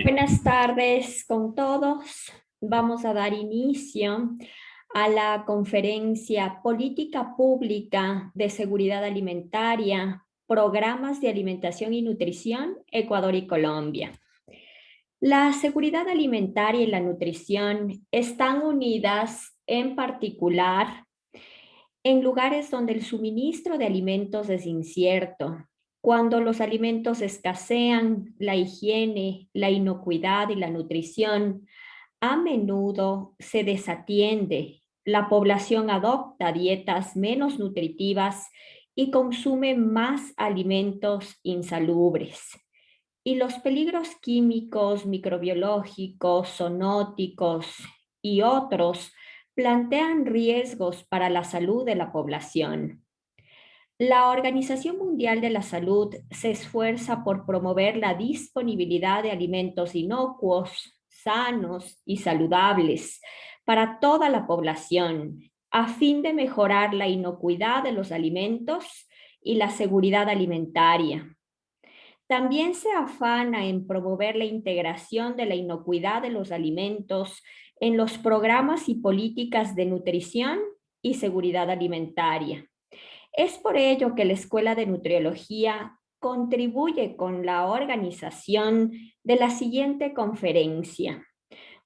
Buenas tardes con todos. Vamos a dar inicio a la conferencia Política Pública de Seguridad Alimentaria, Programas de Alimentación y Nutrición, Ecuador y Colombia. La seguridad alimentaria y la nutrición están unidas en particular en lugares donde el suministro de alimentos es incierto. Cuando los alimentos escasean, la higiene, la inocuidad y la nutrición a menudo se desatiende. La población adopta dietas menos nutritivas y consume más alimentos insalubres. Y los peligros químicos, microbiológicos, zoonóticos y otros plantean riesgos para la salud de la población. La Organización Mundial de la Salud se esfuerza por promover la disponibilidad de alimentos inocuos, sanos y saludables para toda la población, a fin de mejorar la inocuidad de los alimentos y la seguridad alimentaria. También se afana en promover la integración de la inocuidad de los alimentos en los programas y políticas de nutrición y seguridad alimentaria. Es por ello que la Escuela de Nutriología contribuye con la organización de la siguiente conferencia: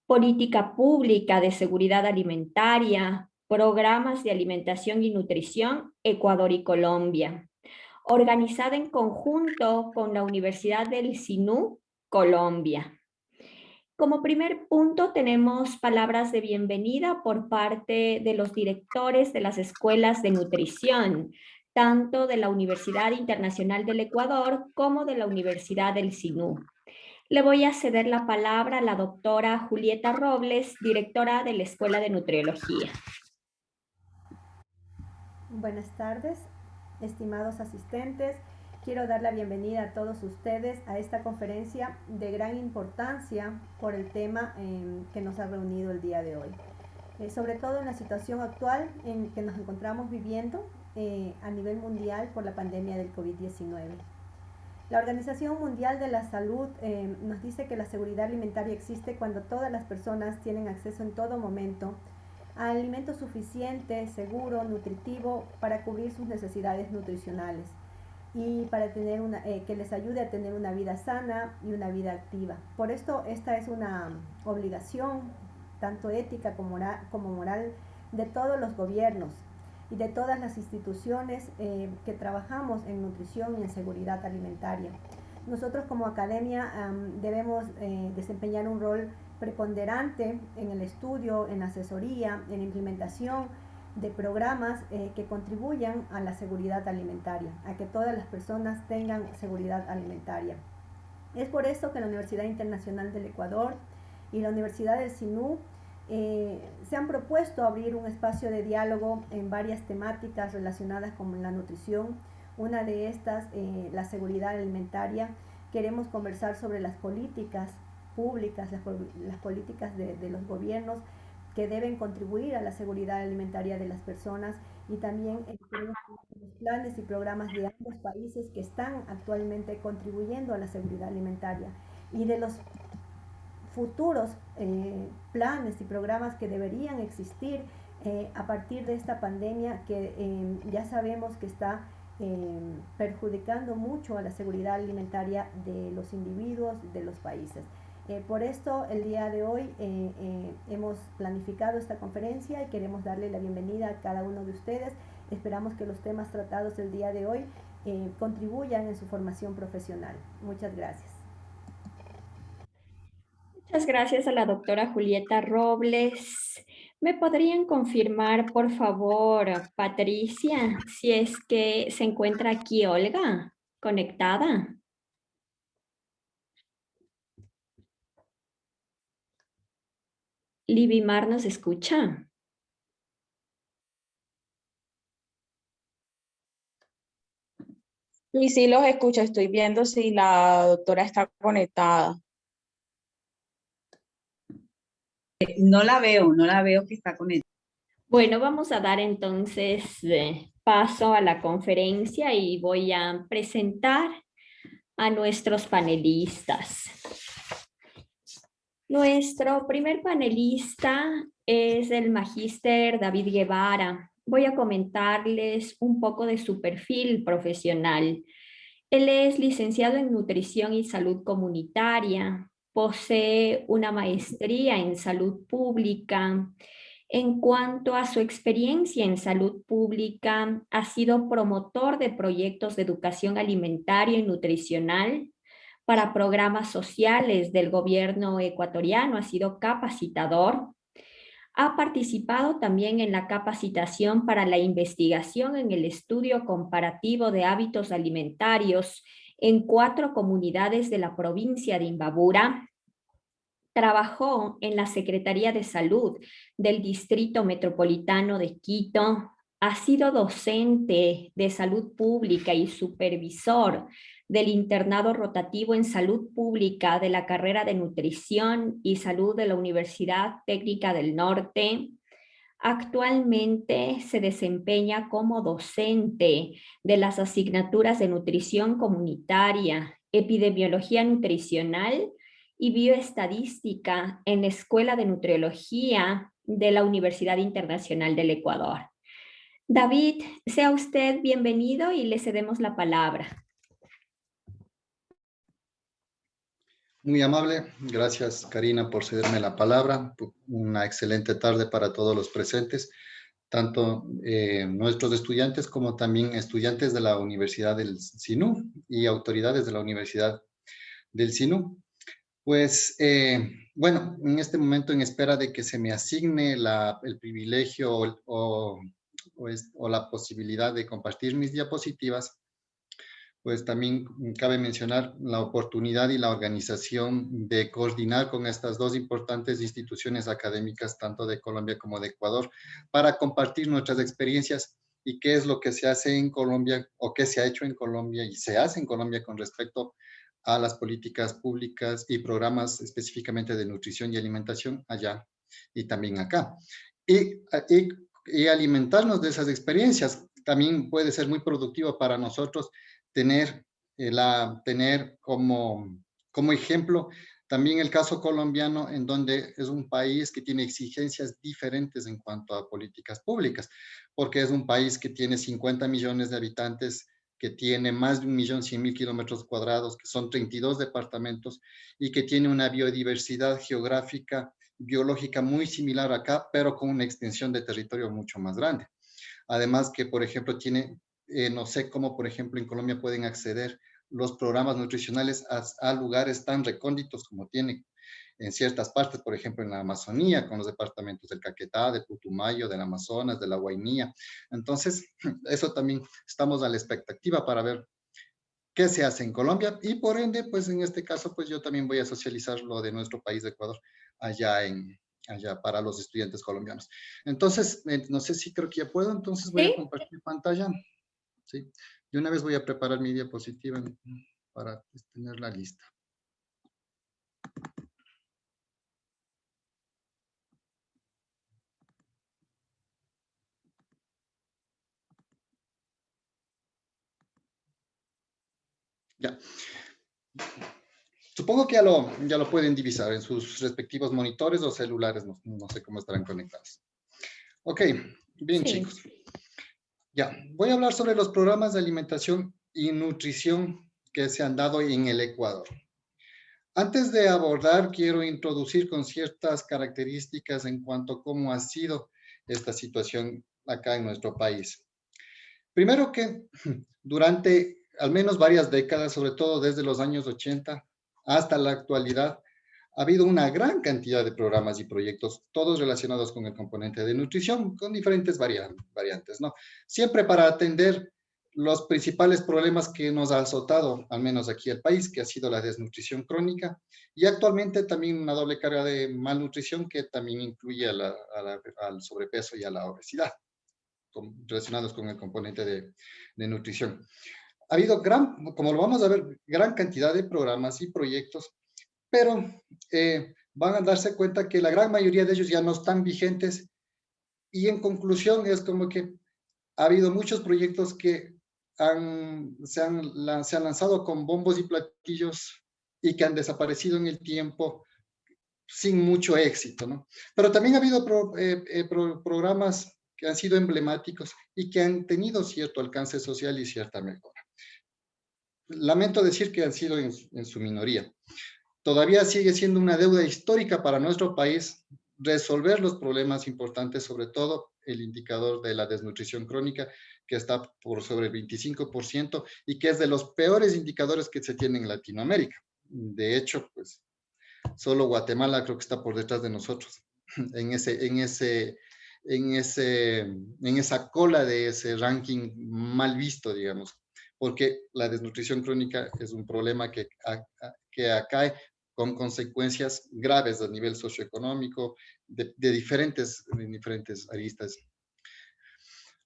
Política Pública de Seguridad Alimentaria, Programas de Alimentación y Nutrición, Ecuador y Colombia, organizada en conjunto con la Universidad del SINU, Colombia. Como primer punto tenemos palabras de bienvenida por parte de los directores de las escuelas de nutrición, tanto de la Universidad Internacional del Ecuador como de la Universidad del SINU. Le voy a ceder la palabra a la doctora Julieta Robles, directora de la Escuela de Nutriología. Buenas tardes, estimados asistentes. Quiero dar la bienvenida a todos ustedes a esta conferencia de gran importancia por el tema que nos ha reunido el día de hoy. Sobre todo en la situación actual en que nos encontramos viviendo a nivel mundial por la pandemia del COVID-19. La Organización Mundial de la Salud nos dice que la seguridad alimentaria existe cuando todas las personas tienen acceso en todo momento a alimento suficiente, seguro, nutritivo para cubrir sus necesidades nutricionales y para tener que les ayude a tener una vida sana y una vida activa. Por esto esta es una obligación tanto ética como moral de todos los gobiernos y de todas las instituciones que trabajamos en nutrición y en seguridad alimentaria. Nosotros como academia debemos desempeñar un rol preponderante en el estudio, en la asesoría, en la implementación de programas que contribuyan a la seguridad alimentaria, a que todas las personas tengan seguridad alimentaria. Es por esto que la Universidad Internacional del Ecuador y la Universidad del SINU se han propuesto abrir un espacio de diálogo en varias temáticas relacionadas con la nutrición. Una de estas, la seguridad alimentaria. Queremos conversar sobre las políticas públicas, las políticas de los gobiernos que deben contribuir a la seguridad alimentaria de las personas, y también los planes y programas de ambos países que están actualmente contribuyendo a la seguridad alimentaria, y de los futuros planes y programas que deberían existir a partir de esta pandemia que ya sabemos que está perjudicando mucho a la seguridad alimentaria de los individuos, de los países. Por esto, el día de hoy hemos planificado esta conferencia y queremos darle la bienvenida a cada uno de ustedes. Esperamos que los temas tratados el día de hoy contribuyan en su formación profesional. Muchas gracias. Muchas gracias a la doctora Julieta Robles. ¿Me podrían confirmar, por favor, Patricia, si es que se encuentra aquí Olga, conectada? Libimar, ¿nos escucha? Y sí los escucho, estoy viendo si la doctora está conectada. No la veo que está conectada. Bueno, vamos a dar entonces paso a la conferencia y voy a presentar a nuestros panelistas. Nuestro primer panelista es el magíster David Guevara. Voy a comentarles un poco de su perfil profesional. Él es licenciado en Nutrición y Salud Comunitaria, posee una maestría en Salud Pública. En cuanto a su experiencia en salud pública, ha sido promotor de proyectos de educación alimentaria y nutricional para programas sociales del gobierno ecuatoriano, ha sido capacitador. Ha participado también en la capacitación para la investigación en el estudio comparativo de hábitos alimentarios en 4 comunidades de la provincia de Imbabura. Trabajó en la Secretaría de Salud del Distrito Metropolitano de Quito. Ha sido docente de salud pública y supervisor del internado rotativo en salud pública de la carrera de nutrición y salud de la Universidad Técnica del Norte. Actualmente se desempeña como docente de las asignaturas de nutrición comunitaria, epidemiología nutricional y bioestadística en la Escuela de Nutriología de la Universidad Internacional del Ecuador. David, sea usted bienvenido y le cedemos la palabra. Muy amable, gracias Karina por cederme la palabra. Una excelente tarde para todos los presentes, tanto nuestros estudiantes como también estudiantes de la Universidad del SINU y autoridades de la Universidad del SINU. Pues, bueno, en este momento en espera de que se me asigne el privilegio o la posibilidad de compartir mis diapositivas, pues también cabe mencionar la oportunidad y la organización de coordinar con estas 2 importantes instituciones académicas, tanto de Colombia como de Ecuador, para compartir nuestras experiencias y qué es lo que se hace en Colombia o qué se ha hecho en Colombia y se hace en Colombia con respecto a las políticas públicas y programas específicamente de nutrición y alimentación allá y también acá. Y alimentarnos de esas experiencias también puede ser muy productivo para nosotros tener como ejemplo también el caso colombiano, en donde es un país que tiene exigencias diferentes en cuanto a políticas públicas, porque es un país que tiene 50 millones de habitantes, que tiene más de 1.100.000 kilómetros cuadrados, que son 32 departamentos y que tiene una biodiversidad geográfica, biológica muy similar acá, pero con una extensión de territorio mucho más grande. Además que, por ejemplo, tiene, no sé cómo, por ejemplo, en Colombia pueden acceder los programas nutricionales a lugares tan recónditos como tiene en ciertas partes, por ejemplo, en la Amazonía, con los departamentos del Caquetá, de Putumayo, del Amazonas, de la Guainía. Entonces, eso también estamos a la expectativa para ver qué se hace en Colombia y por ende, pues en este caso, pues yo también voy a socializar lo de nuestro país de Ecuador allá para los estudiantes colombianos. Entonces, no sé si creo que ya puedo, entonces voy a compartir pantalla. Sí, de una vez voy a preparar mi diapositiva para tenerla lista. Ya. Supongo que ya lo pueden divisar en sus respectivos monitores o celulares, no sé cómo estarán conectados. Ok, bien, sí, chicos. Ya, voy a hablar sobre los programas de alimentación y nutrición que se han dado en el Ecuador. Antes de abordar, quiero introducir con ciertas características en cuanto a cómo ha sido esta situación acá en nuestro país. Primero que durante al menos varias décadas, sobre todo desde los años 80 hasta la actualidad, ha habido una gran cantidad de programas y proyectos, todos relacionados con el componente de nutrición, con diferentes variantes, ¿no? Siempre para atender los principales problemas que nos ha azotado, al menos aquí el país, que ha sido la desnutrición crónica y actualmente también una doble carga de malnutrición que también incluye al sobrepeso y a la obesidad, relacionados con el componente de nutrición. Ha habido como lo vamos a ver, gran cantidad de programas y proyectos, pero van a darse cuenta que la gran mayoría de ellos ya no están vigentes y en conclusión es como que ha habido muchos proyectos que se han lanzado con bombos y platillos y que han desaparecido en el tiempo sin mucho éxito, ¿no? Pero también ha habido programas que han sido emblemáticos y que han tenido cierto alcance social y cierta mejora. Lamento decir que han sido en su minoría. Todavía sigue siendo una deuda histórica para nuestro país resolver los problemas importantes, sobre todo el indicador de la desnutrición crónica, que está por sobre el 25% y que es de los peores indicadores que se tienen en Latinoamérica. De hecho, pues, solo Guatemala creo que está por detrás de nosotros en esa cola de ese ranking mal visto, digamos, porque la desnutrición crónica es un problema que acae con consecuencias graves a nivel socioeconómico de diferentes aristas.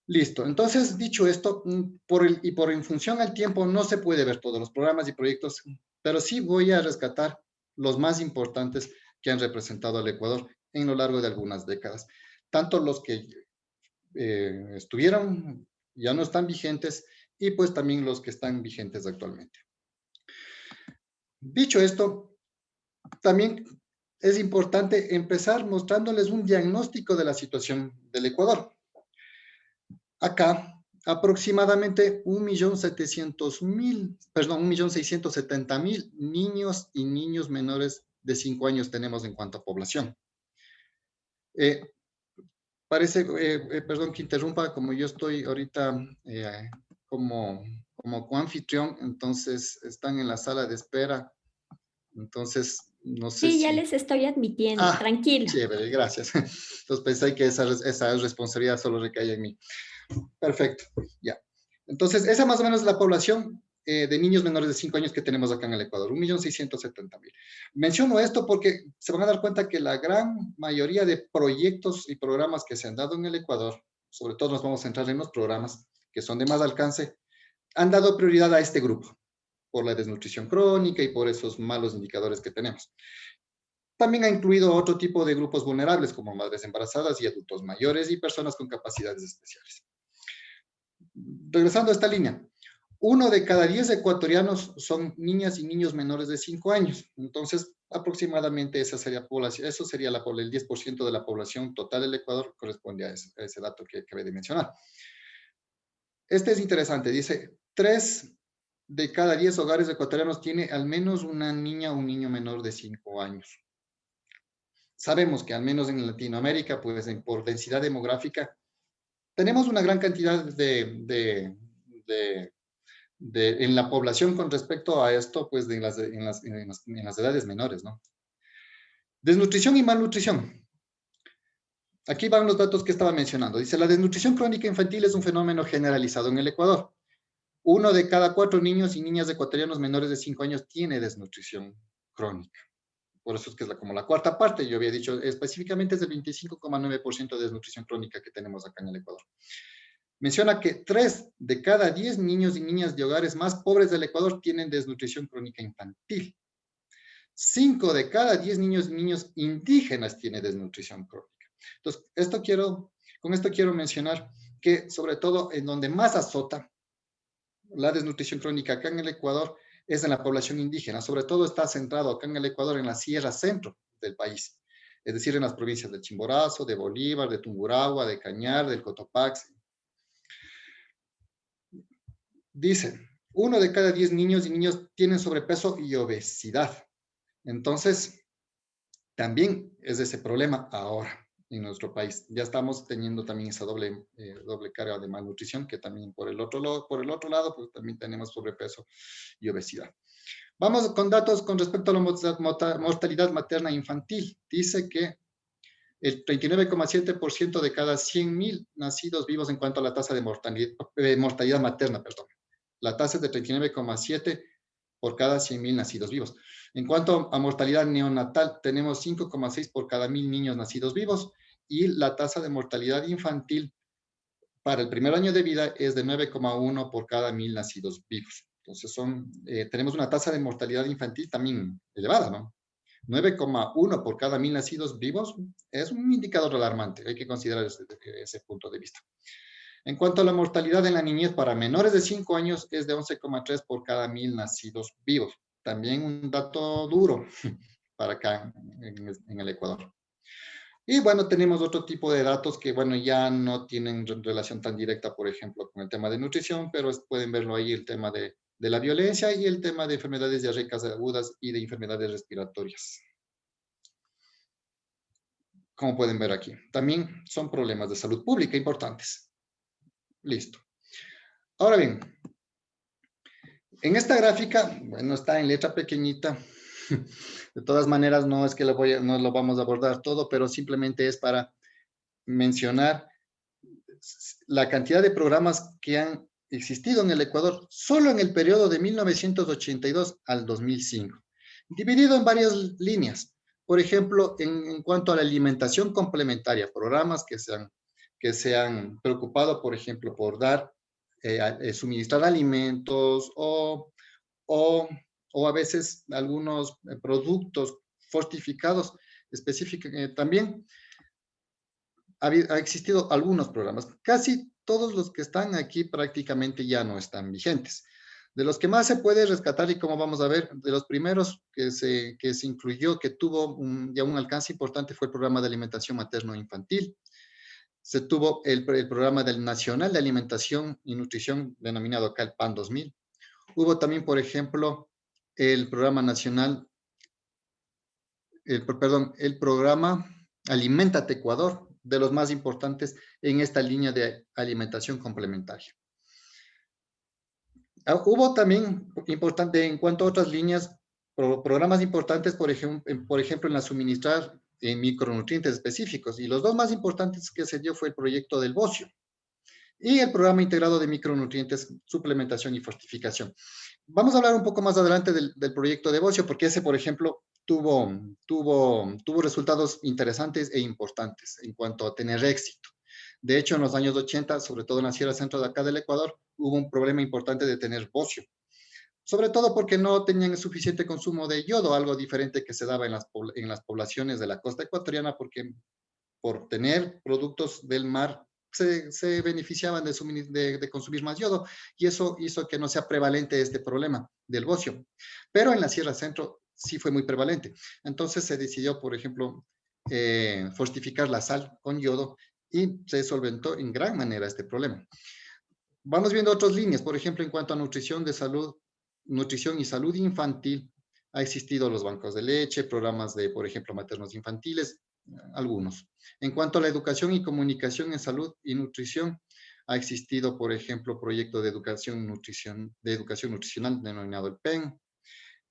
Listo. Entonces, dicho esto, en función al tiempo no se puede ver todos los programas y proyectos, pero sí voy a rescatar los más importantes que han representado al Ecuador en lo largo de algunas décadas. Tanto los que estuvieron, ya no están vigentes, y pues también los que están vigentes actualmente. Dicho esto, también es importante empezar mostrándoles un diagnóstico de la situación del Ecuador. Acá, aproximadamente 1.670.000 niños y niños menores de 5 años tenemos en cuanto a población. Perdón que interrumpa, como yo estoy ahorita como coanfitrión, entonces están en la sala de espera. Entonces, no sé Sí, si... ya les estoy admitiendo, tranquilo. Chévere, gracias. Entonces pensé que esa responsabilidad solo recaía en mí. Perfecto, ya. Entonces, esa más o menos es la población de niños menores de 5 años que tenemos acá en el Ecuador, 1.670.000. Menciono esto porque se van a dar cuenta que la gran mayoría de proyectos y programas que se han dado en el Ecuador, sobre todo nos vamos a centrar en los programas que son de más alcance, han dado prioridad a este grupo, por la desnutrición crónica y por esos malos indicadores que tenemos. También ha incluido otro tipo de grupos vulnerables, como madres embarazadas y adultos mayores y personas con capacidades especiales. Regresando a esta línea, 1 de cada 10 ecuatorianos son niñas y niños menores de 5 años. Entonces, aproximadamente eso sería el 10% de la población total del Ecuador, corresponde a ese dato que acabé de mencionar. Este es interesante, dice, 3 de cada 10 hogares ecuatorianos tiene al menos una niña o un niño menor de 5 años. Sabemos que al menos en Latinoamérica, pues por densidad demográfica, tenemos una gran cantidad en la población con respecto a esto, pues en las edades menores, ¿no? Desnutrición y malnutrición. Aquí van los datos que estaba mencionando. Dice, la desnutrición crónica infantil es un fenómeno generalizado en el Ecuador. 1 de cada 4 niños y niñas ecuatorianos menores de 5 años tiene desnutrición crónica. Por eso es que es como la cuarta parte. Yo había dicho, específicamente es el 25,9% de desnutrición crónica que tenemos acá en el Ecuador. Menciona que 3 de cada 10 niños y niñas de hogares más pobres del Ecuador tienen desnutrición crónica infantil. 5 de cada 10 niños y niñas indígenas tienen desnutrición crónica. Entonces, con esto quiero mencionar que, sobre todo, en donde más azota la desnutrición crónica acá en el Ecuador es en la población indígena. Sobre todo está centrado acá en el Ecuador en la sierra centro del país. Es decir, en las provincias de Chimborazo, de Bolívar, de Tungurahua, de Cañar, del Cotopaxi. Dice, 1 de cada 10 niños y niñas tienen sobrepeso y obesidad. Entonces, también es ese problema ahora en nuestro país. Ya estamos teniendo también esa doble carga de malnutrición, que también por el otro lado, pues también tenemos sobrepeso y obesidad. Vamos con datos con respecto a la mortalidad materna infantil. Dice que el 39,7% de cada 100.000 nacidos vivos en cuanto a la tasa de mortalidad materna, perdón. La tasa es de 39,7 por cada 100.000 nacidos vivos. En cuanto a mortalidad neonatal, tenemos 5,6 por cada 1.000 niños nacidos vivos y la tasa de mortalidad infantil para el primer año de vida es de 9,1 por cada 1.000 nacidos vivos. Entonces, tenemos una tasa de mortalidad infantil también elevada, ¿no? 9,1 por cada 1.000 nacidos vivos es un indicador alarmante. Hay que considerar ese punto de vista. En cuanto a la mortalidad en la niñez para menores de 5 años es de 11,3 por cada 1.000 nacidos vivos. También un dato duro para acá en el Ecuador. Y bueno, tenemos otro tipo de datos que, bueno, ya no tienen relación tan directa, por ejemplo, con el tema de nutrición, pero pueden verlo ahí, el tema de la violencia y el tema de enfermedades diarreicas agudas y de enfermedades respiratorias. Como pueden ver aquí, también son problemas de salud pública importantes. Listo. Ahora bien, en esta gráfica, bueno, está en letra pequeñita. De todas maneras, no es que no lo vamos a abordar todo, pero simplemente es para mencionar la cantidad de programas que han existido en el Ecuador solo en el periodo de 1982 al 2005, dividido en varias líneas. Por ejemplo, en cuanto a la alimentación complementaria, programas que se han preocupado, por ejemplo, por dar, suministrar alimentos o a veces algunos productos fortificados específicos también. Ha existido algunos programas. Casi todos los que están aquí prácticamente ya no están vigentes. De los que más se puede rescatar, y como vamos a ver, de los primeros que se incluyó, que tuvo ya un alcance importante, fue el programa de alimentación materno-infantil. Se tuvo el programa del Nacional de Alimentación y Nutrición, denominado acá el PAN 2000. Hubo también, por ejemplo, el programa nacional, el programa Aliméntate Ecuador, de los más importantes en esta línea de alimentación complementaria. Hubo también, importante en cuanto a otras líneas, programas importantes, por ejemplo, en la suministrar micronutrientes específicos, y los dos más importantes que se dio fue el proyecto del bocio y el programa integrado de micronutrientes, suplementación y fortificación. Vamos a hablar un poco más adelante del proyecto de bocio, porque ese, por ejemplo, tuvo resultados interesantes e importantes en cuanto a tener éxito. De hecho, en los años 80, sobre todo en la Sierra Centro de acá del Ecuador, hubo un problema importante de tener bocio, sobre todo porque no tenían suficiente consumo de yodo, algo diferente que se daba en las poblaciones de la costa ecuatoriana, porque por tener productos del mar se beneficiaban de consumir más yodo, y eso hizo que no sea prevalente este problema del bocio. Pero en la Sierra Centro sí fue muy prevalente. Entonces se decidió, por ejemplo, fortificar la sal con yodo, y se solventó en gran manera este problema. Vamos viendo otras líneas, por ejemplo, en cuanto a nutrición y salud infantil, ha existido los bancos de leche, programas de, por ejemplo, maternos infantiles, algunos. En cuanto a la educación y comunicación en salud y nutrición, ha existido, por ejemplo, proyecto de educación nutricional denominado el PEN,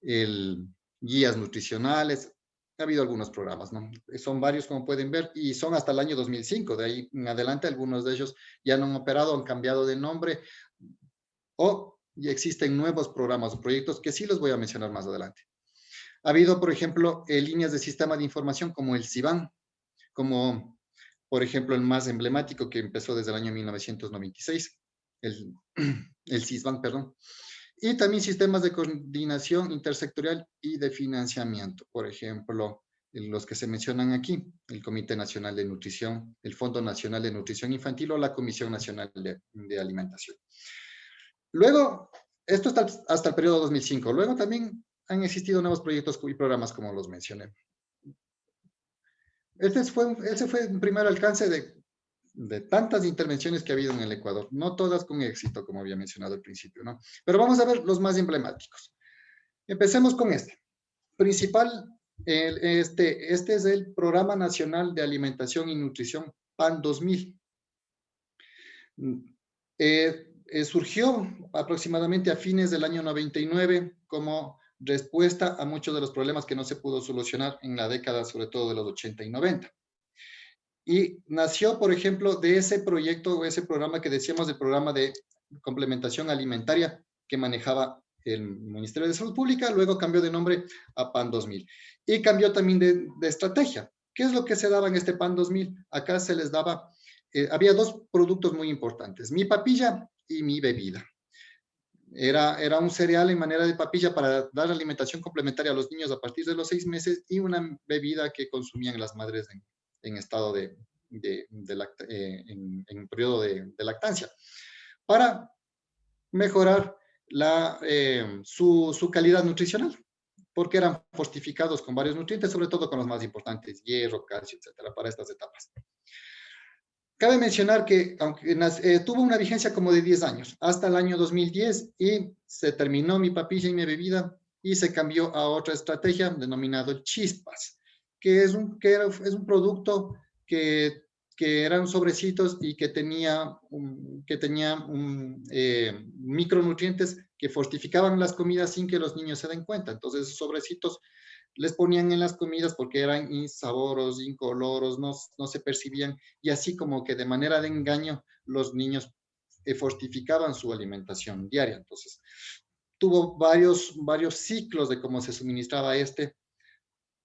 el guías nutricionales. Ha habido algunos programas, ¿no? Son varios, como pueden ver, y son hasta el año 2005. De ahí en adelante, algunos de ellos ya no han operado, han cambiado de nombre, o ya existen nuevos programas o proyectos que sí los voy a mencionar más adelante. Ha habido, por ejemplo, líneas de sistema de información como el CIBAN, como, por ejemplo, el más emblemático, que empezó desde el año 1996, el CISBAN, perdón. Y también sistemas de coordinación intersectorial y de financiamiento, por ejemplo, los que se mencionan aquí, el Comité Nacional de Nutrición, el Fondo Nacional de Nutrición Infantil o la Comisión Nacional de Alimentación. Luego, esto está hasta el periodo 2005. Luego también han existido nuevos proyectos y programas, como los mencioné. Ese fue un primer alcance de tantas intervenciones que ha habido en el Ecuador, no todas con éxito, como había mencionado al principio, ¿no? Pero vamos a ver los más emblemáticos. Empecemos con este. Principal, este es el Programa Nacional de Alimentación y Nutrición PAN 2000. Surgió aproximadamente a fines del año 99 como respuesta a muchos de los problemas que no se pudo solucionar en la década, sobre todo de los 80 y 90. Y nació, por ejemplo, de ese proyecto o ese programa que decíamos, el programa de complementación alimentaria que manejaba el Ministerio de Salud Pública. Luego cambió de nombre a PAN 2000. Y cambió también de estrategia. ¿Qué es lo que se daba en este PAN 2000? Acá se les daba, había dos productos muy importantes, mi papilla y mi bebida. Era un cereal en manera de papilla para dar alimentación complementaria a los niños a partir de los 6 meses, y una bebida que consumían las madres en estado en periodo de lactancia, para mejorar su calidad nutricional. porque eran fortificados con varios nutrientes, sobre todo con los más importantes, hierro, calcio, etcétera, para estas etapas. Cabe mencionar que aunque tuvo una vigencia como de 10 años, hasta el año 2010, y se terminó mi papilla y mi bebida, y se cambió a otra estrategia denominado Chispas, que es un producto que eran sobrecitos y que tenía micronutrientes que fortificaban las comidas sin que los niños se den cuenta. Entonces, esos sobrecitos les ponían en las comidas porque eran insaboros, incoloros, no se percibían, y así como que de manera de engaño los niños fortificaban su alimentación diaria. Entonces, tuvo varios ciclos de cómo se suministraba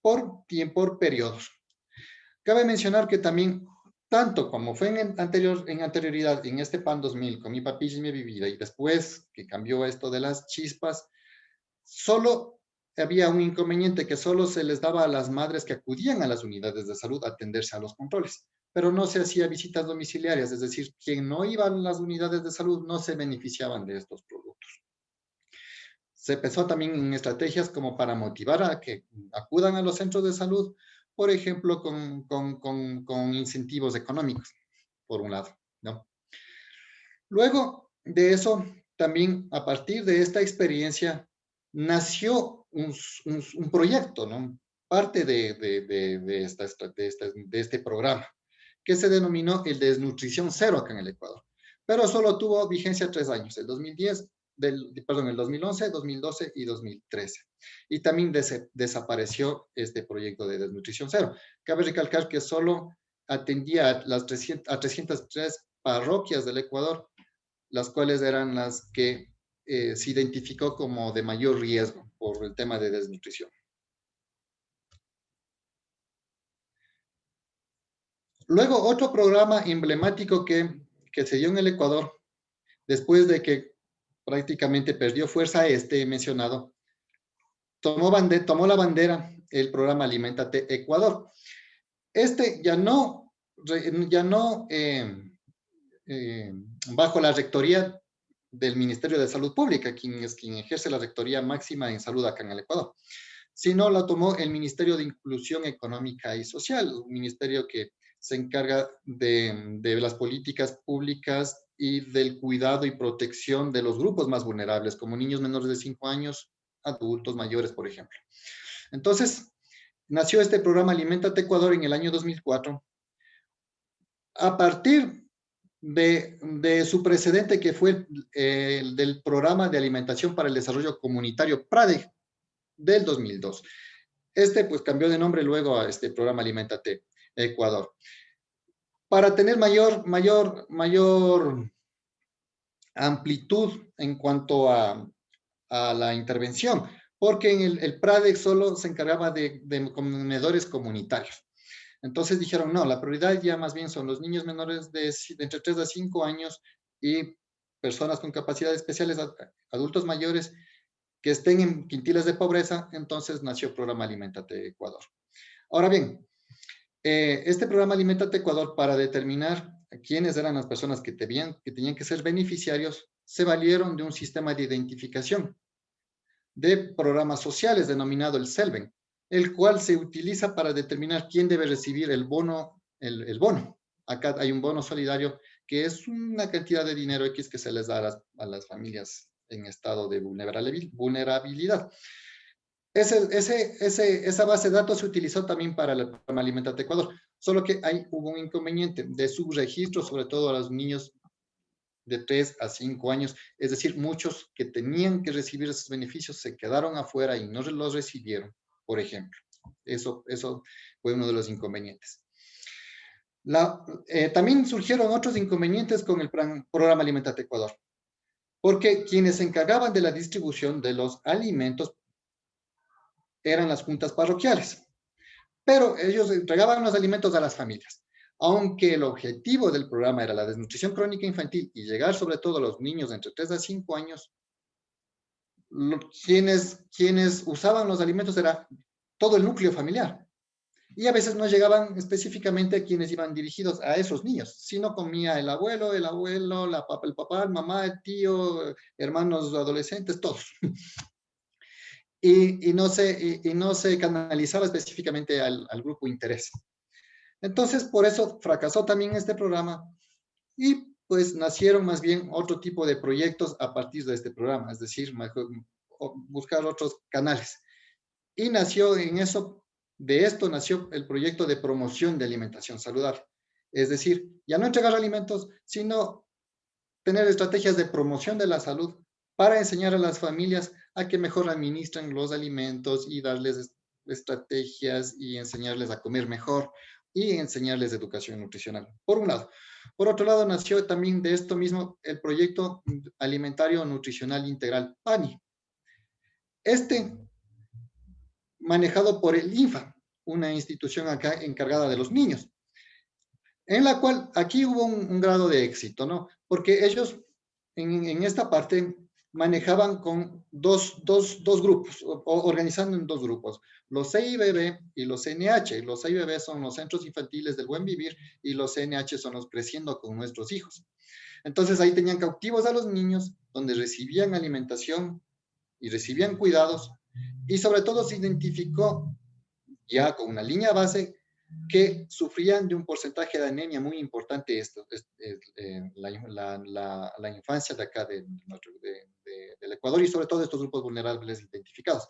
por periodos. Cabe mencionar que también, tanto como fue en anterioridad, en este PAN 2000, con mi papilla y mi bebida, y después que cambió esto de las chispas, solo había un inconveniente, que solo se les daba a las madres que acudían a las unidades de salud a atenderse a los controles, pero no se hacía visitas domiciliarias, es decir, quien no iba a las unidades de salud no se beneficiaban de estos productos. Se pensó también en estrategias como para motivar a que acudan a los centros de salud, por ejemplo, con incentivos económicos, por un lado, ¿no? Luego de eso, también a partir de esta experiencia, nació un proyecto, ¿no? Parte de este programa, que se denominó el Desnutrición Cero acá en el Ecuador. Pero solo tuvo vigencia 3 años, el 2011, 2012 y 2013. Y también desapareció este proyecto de Desnutrición Cero. Cabe recalcar que solo atendía a 303 parroquias del Ecuador, las cuales eran las que se identificó como de mayor riesgo por el tema de desnutrición. Luego, otro programa emblemático que se dio en el Ecuador, después de que prácticamente perdió fuerza mencionado, tomó la bandera el programa Aliméntate Ecuador. Ya no bajo la rectoría del Ministerio de Salud Pública, quien ejerce la rectoría máxima en salud acá en el Ecuador, sino la tomó el Ministerio de Inclusión Económica y Social, un ministerio que se encarga de las políticas públicas y del cuidado y protección de los grupos más vulnerables, como niños menores de 5 años, adultos mayores, por ejemplo. Entonces, nació este programa Aliméntate Ecuador en el año 2004, a partir de su precedente, que fue el del Programa de Alimentación para el Desarrollo Comunitario, PRADE, del 2002. Pues cambió de nombre luego a este Programa Aliméntate Ecuador, para tener mayor amplitud en cuanto a la intervención, porque en el PRADE solo se encargaba de comedores comunitarios. Entonces dijeron, no, la prioridad ya más bien son los niños menores de entre 3 a 5 años y personas con capacidades especiales, adultos mayores que estén en quintiles de pobreza. Entonces nació el programa Aliméntate Ecuador. Ahora bien, este programa Aliméntate Ecuador, para determinar quiénes eran las personas que tenían que ser beneficiarios, se valieron de un sistema de identificación de programas sociales denominado el CELVEN, el cual se utiliza para determinar quién debe recibir el bono. Acá hay un bono solidario que es una cantidad de dinero X que se les da a las familias en estado de vulnerabilidad. Esa base de datos se utilizó también para el programa Aliméntate Ecuador, solo que hubo un inconveniente de subregistro, sobre todo a los niños de 3 a 5 años, es decir, muchos que tenían que recibir esos beneficios se quedaron afuera y no los recibieron, por ejemplo. Eso fue uno de los inconvenientes. También surgieron otros inconvenientes con el programa Aliméntate Ecuador, porque quienes se encargaban de la distribución de los alimentos eran las juntas parroquiales, pero ellos entregaban los alimentos a las familias. Aunque el objetivo del programa era la desnutrición crónica infantil y llegar sobre todo a los niños de entre 3 a 5 años, quienes usaban los alimentos era todo el núcleo familiar. Y a veces no llegaban específicamente a quienes iban dirigidos a esos niños, sino comía el abuelo, el papá, la mamá, el tío, hermanos adolescentes, todos. y no se canalizaba específicamente al grupo interés. Entonces, por eso fracasó también este programa y pues nacieron más bien otro tipo de proyectos a partir de este programa, es decir, buscar otros canales. Y nació de esto nació el proyecto de promoción de alimentación saludable. Es decir, ya no entregar alimentos, sino tener estrategias de promoción de la salud para enseñar a las familias a que mejor administren los alimentos y darles estrategias y enseñarles a comer mejor y enseñarles educación nutricional, por un lado. Por otro lado, nació también de esto mismo el proyecto alimentario nutricional integral PANI. Este, manejado por el INFA, una institución acá encargada de los niños, en la cual aquí hubo un grado de éxito, ¿no? Porque ellos en esta parte manejaban con dos grupos, organizando en dos grupos, los CIBB y los CNH. Los CIBB son los Centros Infantiles del Buen Vivir y los CNH son los Creciendo con Nuestros Hijos. Entonces ahí tenían cautivos a los niños, donde recibían alimentación y recibían cuidados, y sobre todo se identificó ya con una línea base que sufrían de un porcentaje de anemia muy importante la infancia de acá del Ecuador y sobre todo estos grupos vulnerables identificados.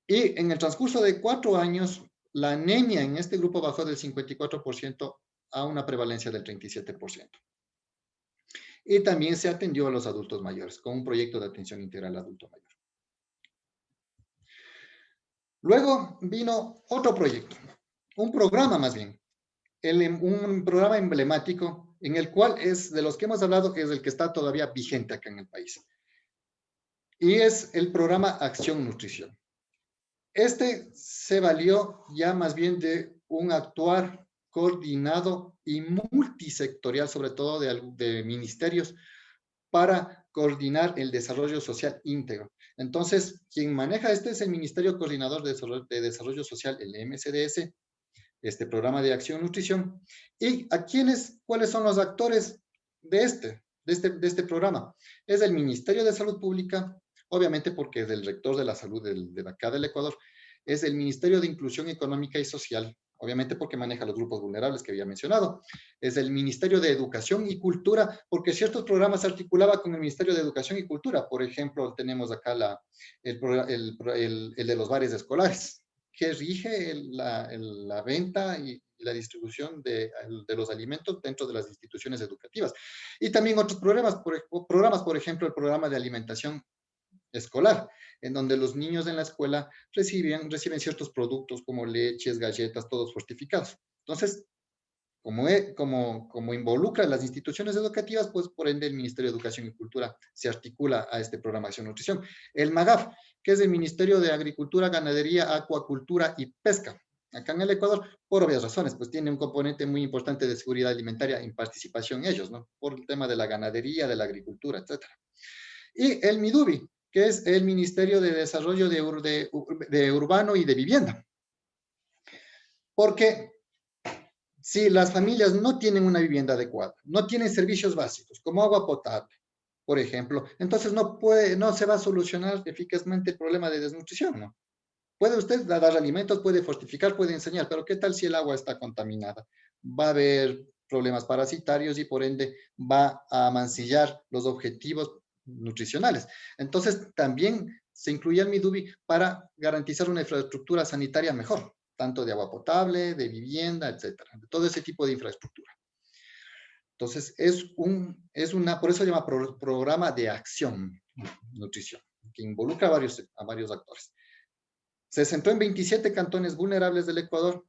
Y en el transcurso de 4 años, la anemia en este grupo bajó del 54% a una prevalencia del 37%. Y también se atendió a los adultos mayores con un proyecto de atención integral al adulto mayor. Luego vino otro proyecto, un programa más bien, un programa emblemático en el cual es de los que hemos hablado, que es el que está todavía vigente acá en el país. Y es el programa Acción Nutrición. Este se valió ya más bien de un actuar coordinado y multisectorial, sobre todo de ministerios, para coordinar el desarrollo social íntegro. Entonces, quien maneja este es el Ministerio Coordinador de Desarrollo Social, el MCDS, este programa de Acción Nutrición. ¿Y cuáles son los actores de este programa? Es el Ministerio de Salud Pública, obviamente porque es el rector de la salud de acá del Ecuador, es el Ministerio de Inclusión Económica y Social, obviamente porque maneja los grupos vulnerables que había mencionado, es el Ministerio de Educación y Cultura, porque ciertos programas se articulaban con el Ministerio de Educación y Cultura. Por ejemplo, tenemos acá el de los bares escolares, que rige la venta y la distribución de los alimentos dentro de las instituciones educativas. Y también otros programas, por ejemplo, el programa de alimentación escolar, en donde los niños en la escuela reciben ciertos productos como leches, galletas, todos fortificados. Entonces, como involucra a las instituciones educativas, pues por ende el Ministerio de Educación y Cultura se articula a este programa de Acción Nutrición. El MAGAF, que es el Ministerio de Agricultura, Ganadería, Acuacultura y Pesca, acá en el Ecuador, por obvias razones, pues tiene un componente muy importante de seguridad alimentaria en participación ellos, ¿no? Por el tema de la ganadería, de la agricultura, etc. Y el MIDUBI, que es el Ministerio de Desarrollo de Urbano y de Vivienda. Porque si las familias no tienen una vivienda adecuada, no tienen servicios básicos como agua potable, por ejemplo, entonces no se va a solucionar eficazmente el problema de desnutrición, ¿no? Puede usted dar alimentos, puede fortificar, puede enseñar, pero ¿qué tal si el agua está contaminada? Va a haber problemas parasitarios y por ende va a mancillar los objetivos nutricionales. Entonces también se incluye el MIDUBI para garantizar una infraestructura sanitaria mejor, tanto de agua potable, de vivienda, etcétera, de todo ese tipo de infraestructura. Entonces, por eso se llama programa de acción nutrición, que involucra a varios actores. Se centró en 27 cantones vulnerables del Ecuador.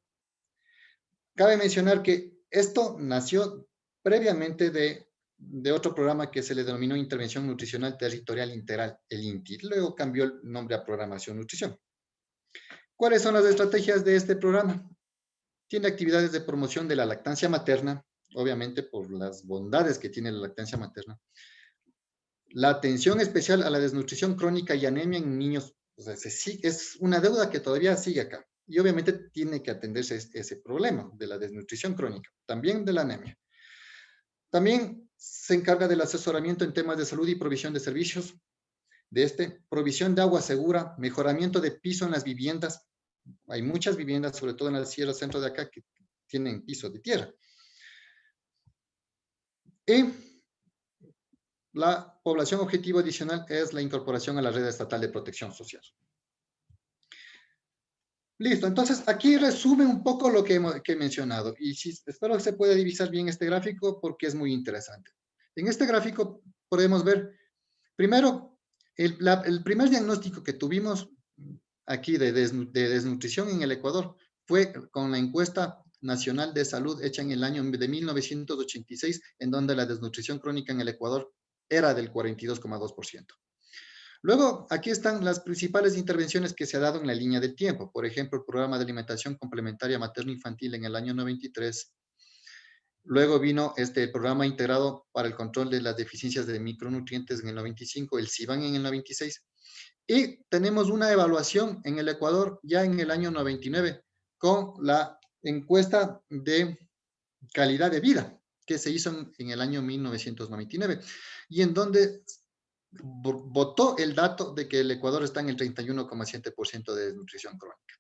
Cabe mencionar que esto nació previamente de otro programa que se le denominó Intervención Nutricional Territorial Integral, el INTI. Luego cambió el nombre a Programación Nutrición. ¿Cuáles son las estrategias de este programa? Tiene actividades de promoción de la lactancia materna, obviamente por las bondades que tiene la lactancia materna. La atención especial a la desnutrición crónica y anemia en niños, o sea, es una deuda que todavía sigue acá. Y obviamente tiene que atenderse ese problema de la desnutrición crónica, también de la anemia. También se encarga del asesoramiento en temas de salud y provisión de servicios, de provisión de agua segura, mejoramiento de piso en las viviendas. Hay muchas viviendas, sobre todo en la sierra centro de acá, que tienen piso de tierra. Y la población objetivo adicional es la incorporación a la red estatal de protección social. Listo, entonces aquí resume un poco lo que he mencionado y espero que se pueda divisar bien este gráfico porque es muy interesante. En este gráfico podemos ver, primero, el primer diagnóstico que tuvimos aquí de desnutrición en el Ecuador fue con la encuesta nacional de salud hecha en el año de 1986, en donde la desnutrición crónica en el Ecuador era del 42,2%. Luego, aquí están las principales intervenciones que se ha dado en la línea del tiempo. Por ejemplo, el programa de alimentación complementaria materno-infantil en el año 93. Luego vino el programa integrado para el control de las deficiencias de micronutrientes en el 95, el CIBAN en el 96. Y tenemos una evaluación en el Ecuador ya en el año 99 con la encuesta de calidad de vida que se hizo en el año 1999 y en donde votó el dato de que el Ecuador está en el 31,7% de desnutrición crónica.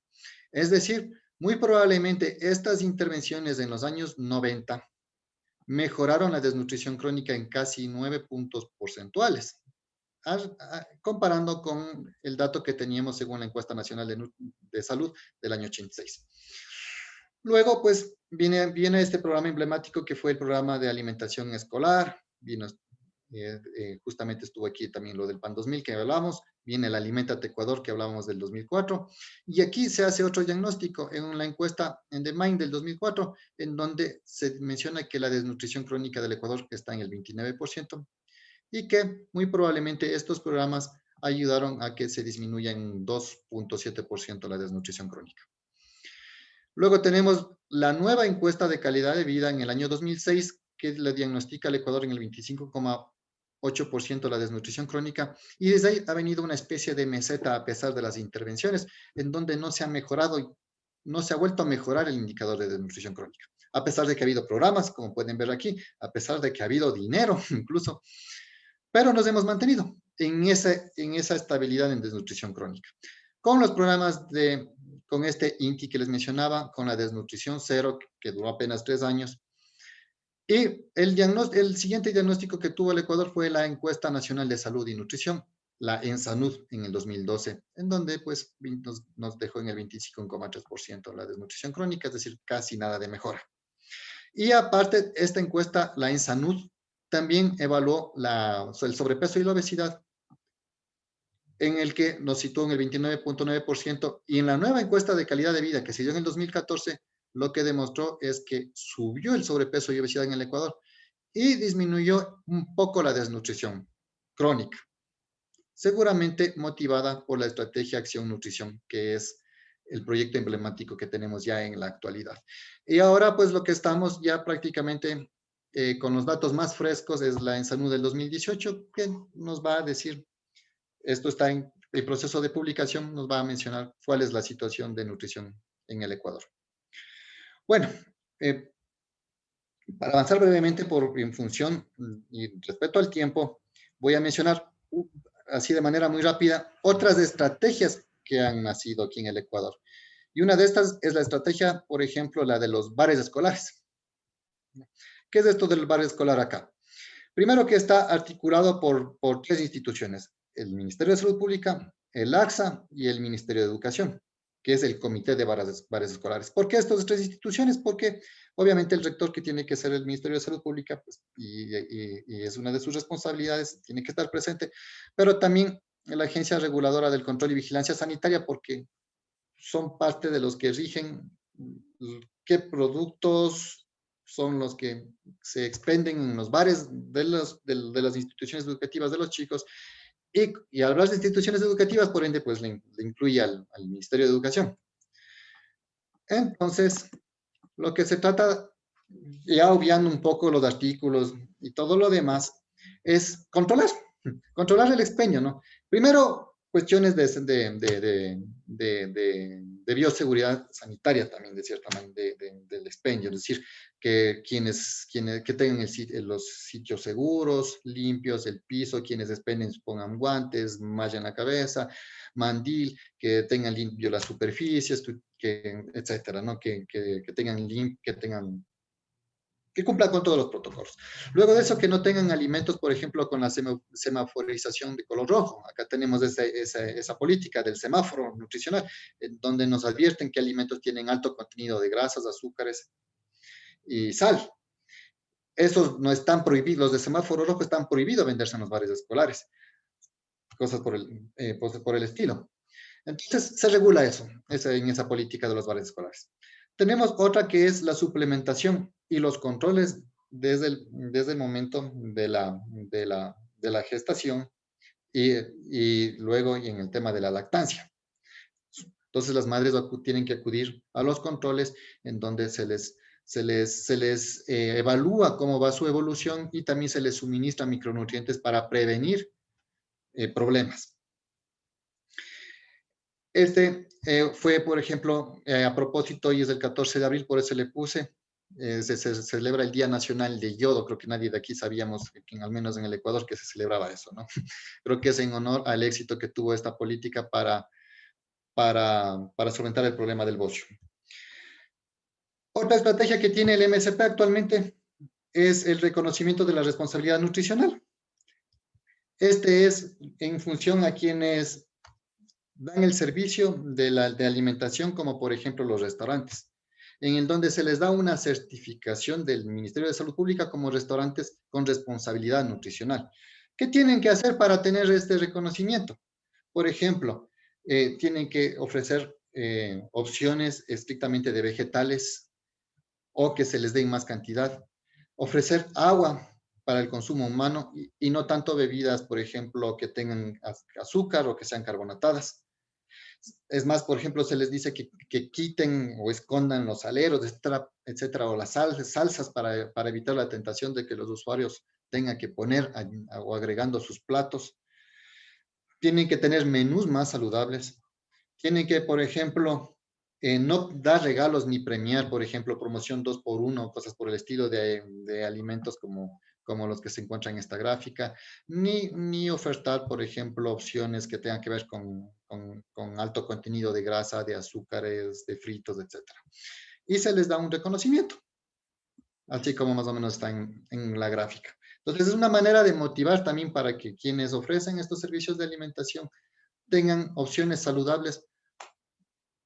Es decir, muy probablemente estas intervenciones en los años 90 mejoraron la desnutrición crónica en casi 9 puntos porcentuales, comparando con el dato que teníamos según la encuesta nacional de salud del año 86. Luego, pues, viene este programa emblemático que fue el programa de alimentación escolar, justamente estuvo aquí también lo del PAN 2000 que hablamos, viene el Aliméntate Ecuador que hablábamos del 2004, y aquí se hace otro diagnóstico en la encuesta en The Mind del 2004, en donde se menciona que la desnutrición crónica del Ecuador está en el 29%, y que muy probablemente estos programas ayudaron a que se disminuya en 2,7% la desnutrición crónica. Luego tenemos la nueva encuesta de calidad de vida en el año 2006, que le diagnostica al Ecuador en el 25,8% la desnutrición crónica, y desde ahí ha venido una especie de meseta a pesar de las intervenciones, en donde no se ha mejorado, no se ha vuelto a mejorar el indicador de desnutrición crónica, a pesar de que ha habido programas, como pueden ver aquí, a pesar de que ha habido dinero incluso, pero nos hemos mantenido en esa estabilidad en desnutrición crónica. Con los programas con este INTI que les mencionaba, con la desnutrición cero, que duró apenas 3 años, y el siguiente diagnóstico que tuvo el Ecuador fue la Encuesta Nacional de Salud y Nutrición, la ENSANUD, en el 2012, en donde pues nos dejó en el 25,3% la desnutrición crónica, es decir, casi nada de mejora. Y aparte, esta encuesta, la ENSANUD, también evaluó el sobrepeso y la obesidad, en el que nos situó en el 29,9%, y en la nueva encuesta de calidad de vida que se dio en el 2014, lo que demostró es que subió el sobrepeso y obesidad en el Ecuador y disminuyó un poco la desnutrición crónica, seguramente motivada por la estrategia Acción Nutrición, que es el proyecto emblemático que tenemos ya en la actualidad. Y ahora, pues, lo que estamos ya prácticamente con los datos más frescos es la ENSANUD del 2018, que nos va a decir, esto está en el proceso de publicación, nos va a mencionar cuál es la situación de nutrición en el Ecuador. Bueno, para avanzar brevemente en función y respecto al tiempo, voy a mencionar así de manera muy rápida otras estrategias que han nacido aquí en el Ecuador. Y una de estas es la estrategia, por ejemplo, la de los bares escolares. ¿Qué es esto del bar escolar acá? Primero, que está articulado por 3 instituciones: el Ministerio de Salud Pública, el AXA y el Ministerio de Educación, que es el Comité de Bares Escolares. ¿Por qué estas 3 instituciones? Porque obviamente el rector, que tiene que ser el Ministerio de Salud Pública, pues, y es una de sus responsabilidades, tiene que estar presente, pero también la Agencia Reguladora del Control y Vigilancia Sanitaria, porque son parte de los que rigen qué productos son los que se expenden en los bares de las instituciones educativas de los chicos. Y al hablar de instituciones educativas, por ende, pues le incluye al Ministerio de Educación. Entonces, lo que se trata, ya obviando un poco los artículos y todo lo demás, es controlar el expendio, ¿no? Primero, cuestiones de bioseguridad sanitaria también, de cierta manera, del expendio, es decir, que que tengan los sitios seguros, limpios, el piso, quienes expenden pongan guantes, malla en la cabeza, mandil, que tengan limpio las superficies, etcétera, ¿no? Que cumplan con todos los protocolos. Luego de eso, que no tengan alimentos, por ejemplo, con la semaforización de color rojo. Acá tenemos esa política del semáforo nutricional, donde nos advierten qué alimentos tienen alto contenido de grasas, azúcares y sal. Esos no están prohibidos, los de semáforo rojo están prohibidos venderse en los bares escolares. Cosas por el estilo. Entonces, se regula eso, en esa política de los bares escolares. Tenemos otra que es la suplementación y los controles desde el momento de la gestación y luego en el tema de la lactancia. Entonces, las madres tienen que acudir a los controles en donde se les evalúa cómo va su evolución y también se les suministra micronutrientes para prevenir problemas. Fue, por ejemplo, a propósito, y es el 14 de abril, por eso le puse, se celebra el Día Nacional de Yodo. Creo que nadie de aquí sabíamos, al menos en el Ecuador, que se celebraba eso, ¿no? Creo que es en honor al éxito que tuvo esta política para solventar el problema del bocio. Otra estrategia que tiene el MSP actualmente es el reconocimiento de la responsabilidad nutricional. Este es en función a quienes dan el servicio de alimentación, como por ejemplo los restaurantes, en el donde se les da una certificación del Ministerio de Salud Pública como restaurantes con responsabilidad nutricional. ¿Qué tienen que hacer para tener este reconocimiento? Por ejemplo, tienen que ofrecer opciones estrictamente de vegetales o que se les dé en más cantidad, ofrecer agua para el consumo humano y no tanto bebidas, por ejemplo, que tengan azúcar o que sean carbonatadas. Es más, por ejemplo, se les dice que quiten o escondan los aleros, etcétera, o las salsas para evitar la tentación de que los usuarios tengan que poner o agregando sus platos. Tienen que tener menús más saludables. Tienen que, por ejemplo, no dar regalos ni premiar, por ejemplo, promoción 2x1, cosas por el estilo de alimentos como los que se encuentran en esta gráfica, ni ofertar, por ejemplo, opciones que tengan que ver con alto contenido de grasa, de azúcares, de fritos, etc. Y se les da un reconocimiento, así como más o menos está en la gráfica. Entonces, es una manera de motivar también para que quienes ofrecen estos servicios de alimentación tengan opciones saludables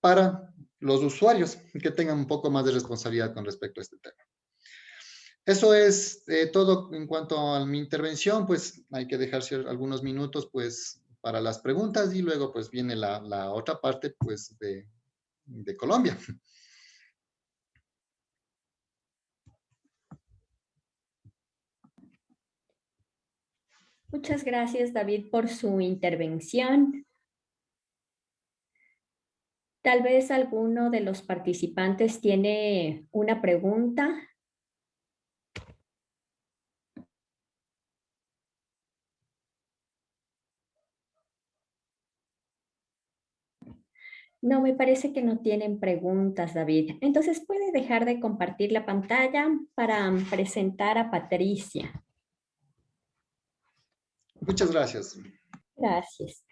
para los usuarios que tengan un poco más de responsabilidad con respecto a este tema. Eso es todo en cuanto a mi intervención. Pues hay que dejarse algunos minutos pues para las preguntas y luego pues viene la otra parte pues de Colombia. Muchas gracias, David, por su intervención. Tal vez alguno de los participantes tiene una pregunta. No, me parece que no tienen preguntas, David. Entonces, ¿puede dejar de compartir la pantalla para presentar a Patricia? Muchas gracias. Gracias.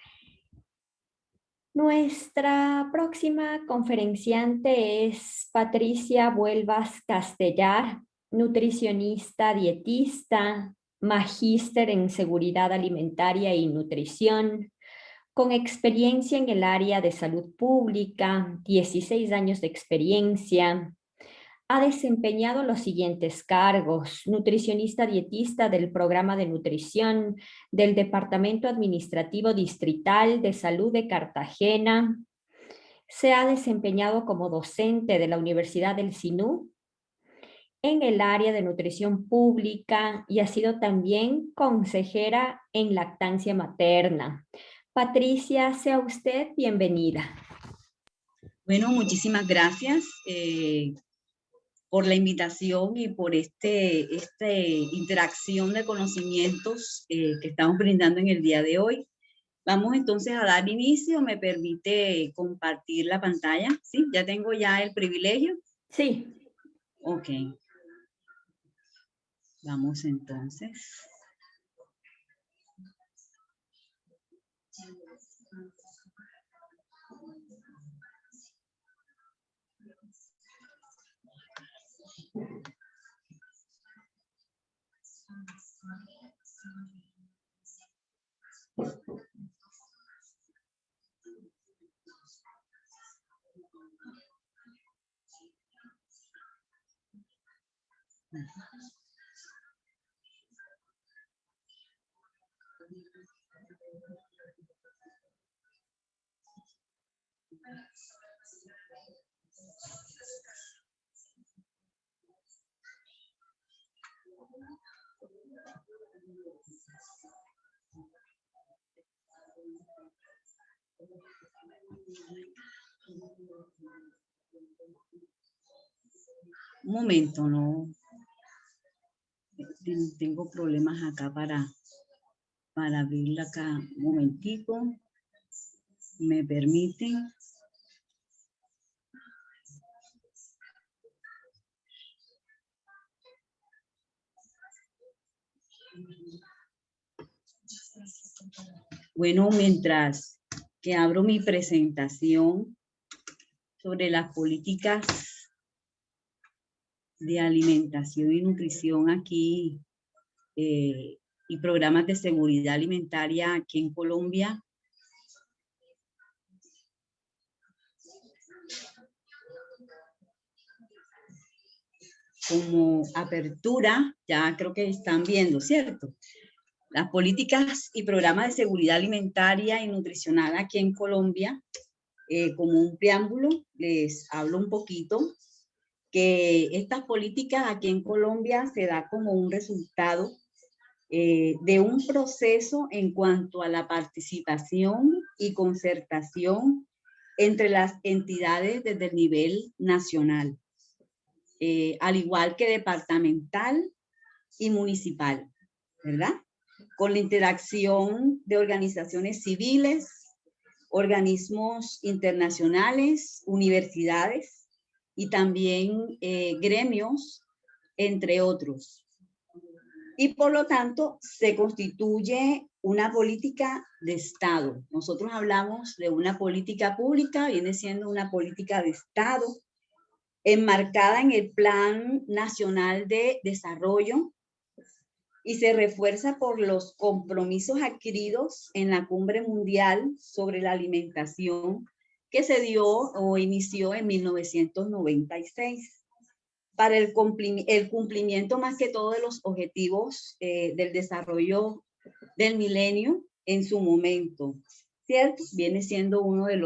Nuestra próxima conferenciante es Patricia Vuelvas Castellar, nutricionista dietista, magíster en seguridad alimentaria y nutrición, con experiencia en el área de salud pública, 16 años de experiencia. Ha desempeñado los siguientes cargos: nutricionista dietista del programa de nutrición del Departamento Administrativo Distrital de Salud de Cartagena. Se ha desempeñado como docente de la Universidad del Sinú en el área de nutrición pública y ha sido también consejera en lactancia materna. Patricia, sea usted bienvenida. Bueno, muchísimas gracias por la invitación y por esta interacción de conocimientos que estamos brindando en el día de hoy. Vamos entonces a dar inicio. ¿Me permite compartir la pantalla? ¿Sí? ¿Ya tengo ya el privilegio? Sí. Ok. Vamos entonces. Un momento, no. Tengo problemas acá para abrirla acá. Un momentico. ¿Me permiten? Bueno, mientras que abro mi presentación sobre las políticas de alimentación y nutrición aquí y programas de seguridad alimentaria aquí en Colombia. Como apertura, ya creo que están viendo, ¿cierto? Las políticas y programas de seguridad alimentaria y nutricional aquí en Colombia, como un preámbulo, les hablo un poquito que estas políticas aquí en Colombia se da como un resultado de un proceso en cuanto a la participación y concertación entre las entidades desde el nivel nacional, al igual que departamental y municipal, ¿verdad? Con la interacción de organizaciones civiles, organismos internacionales, universidades y también gremios, entre otros. Y por lo tanto, se constituye una política de Estado. Nosotros hablamos de una política pública, viene siendo una política de Estado, enmarcada en el Plan Nacional de Desarrollo y se refuerza por los compromisos adquiridos en la Cumbre Mundial sobre la Alimentación que se dio o inició en 1996 para el cumplimiento más que todo de los objetivos del desarrollo del milenio en su momento, ¿cierto? Viene siendo uno de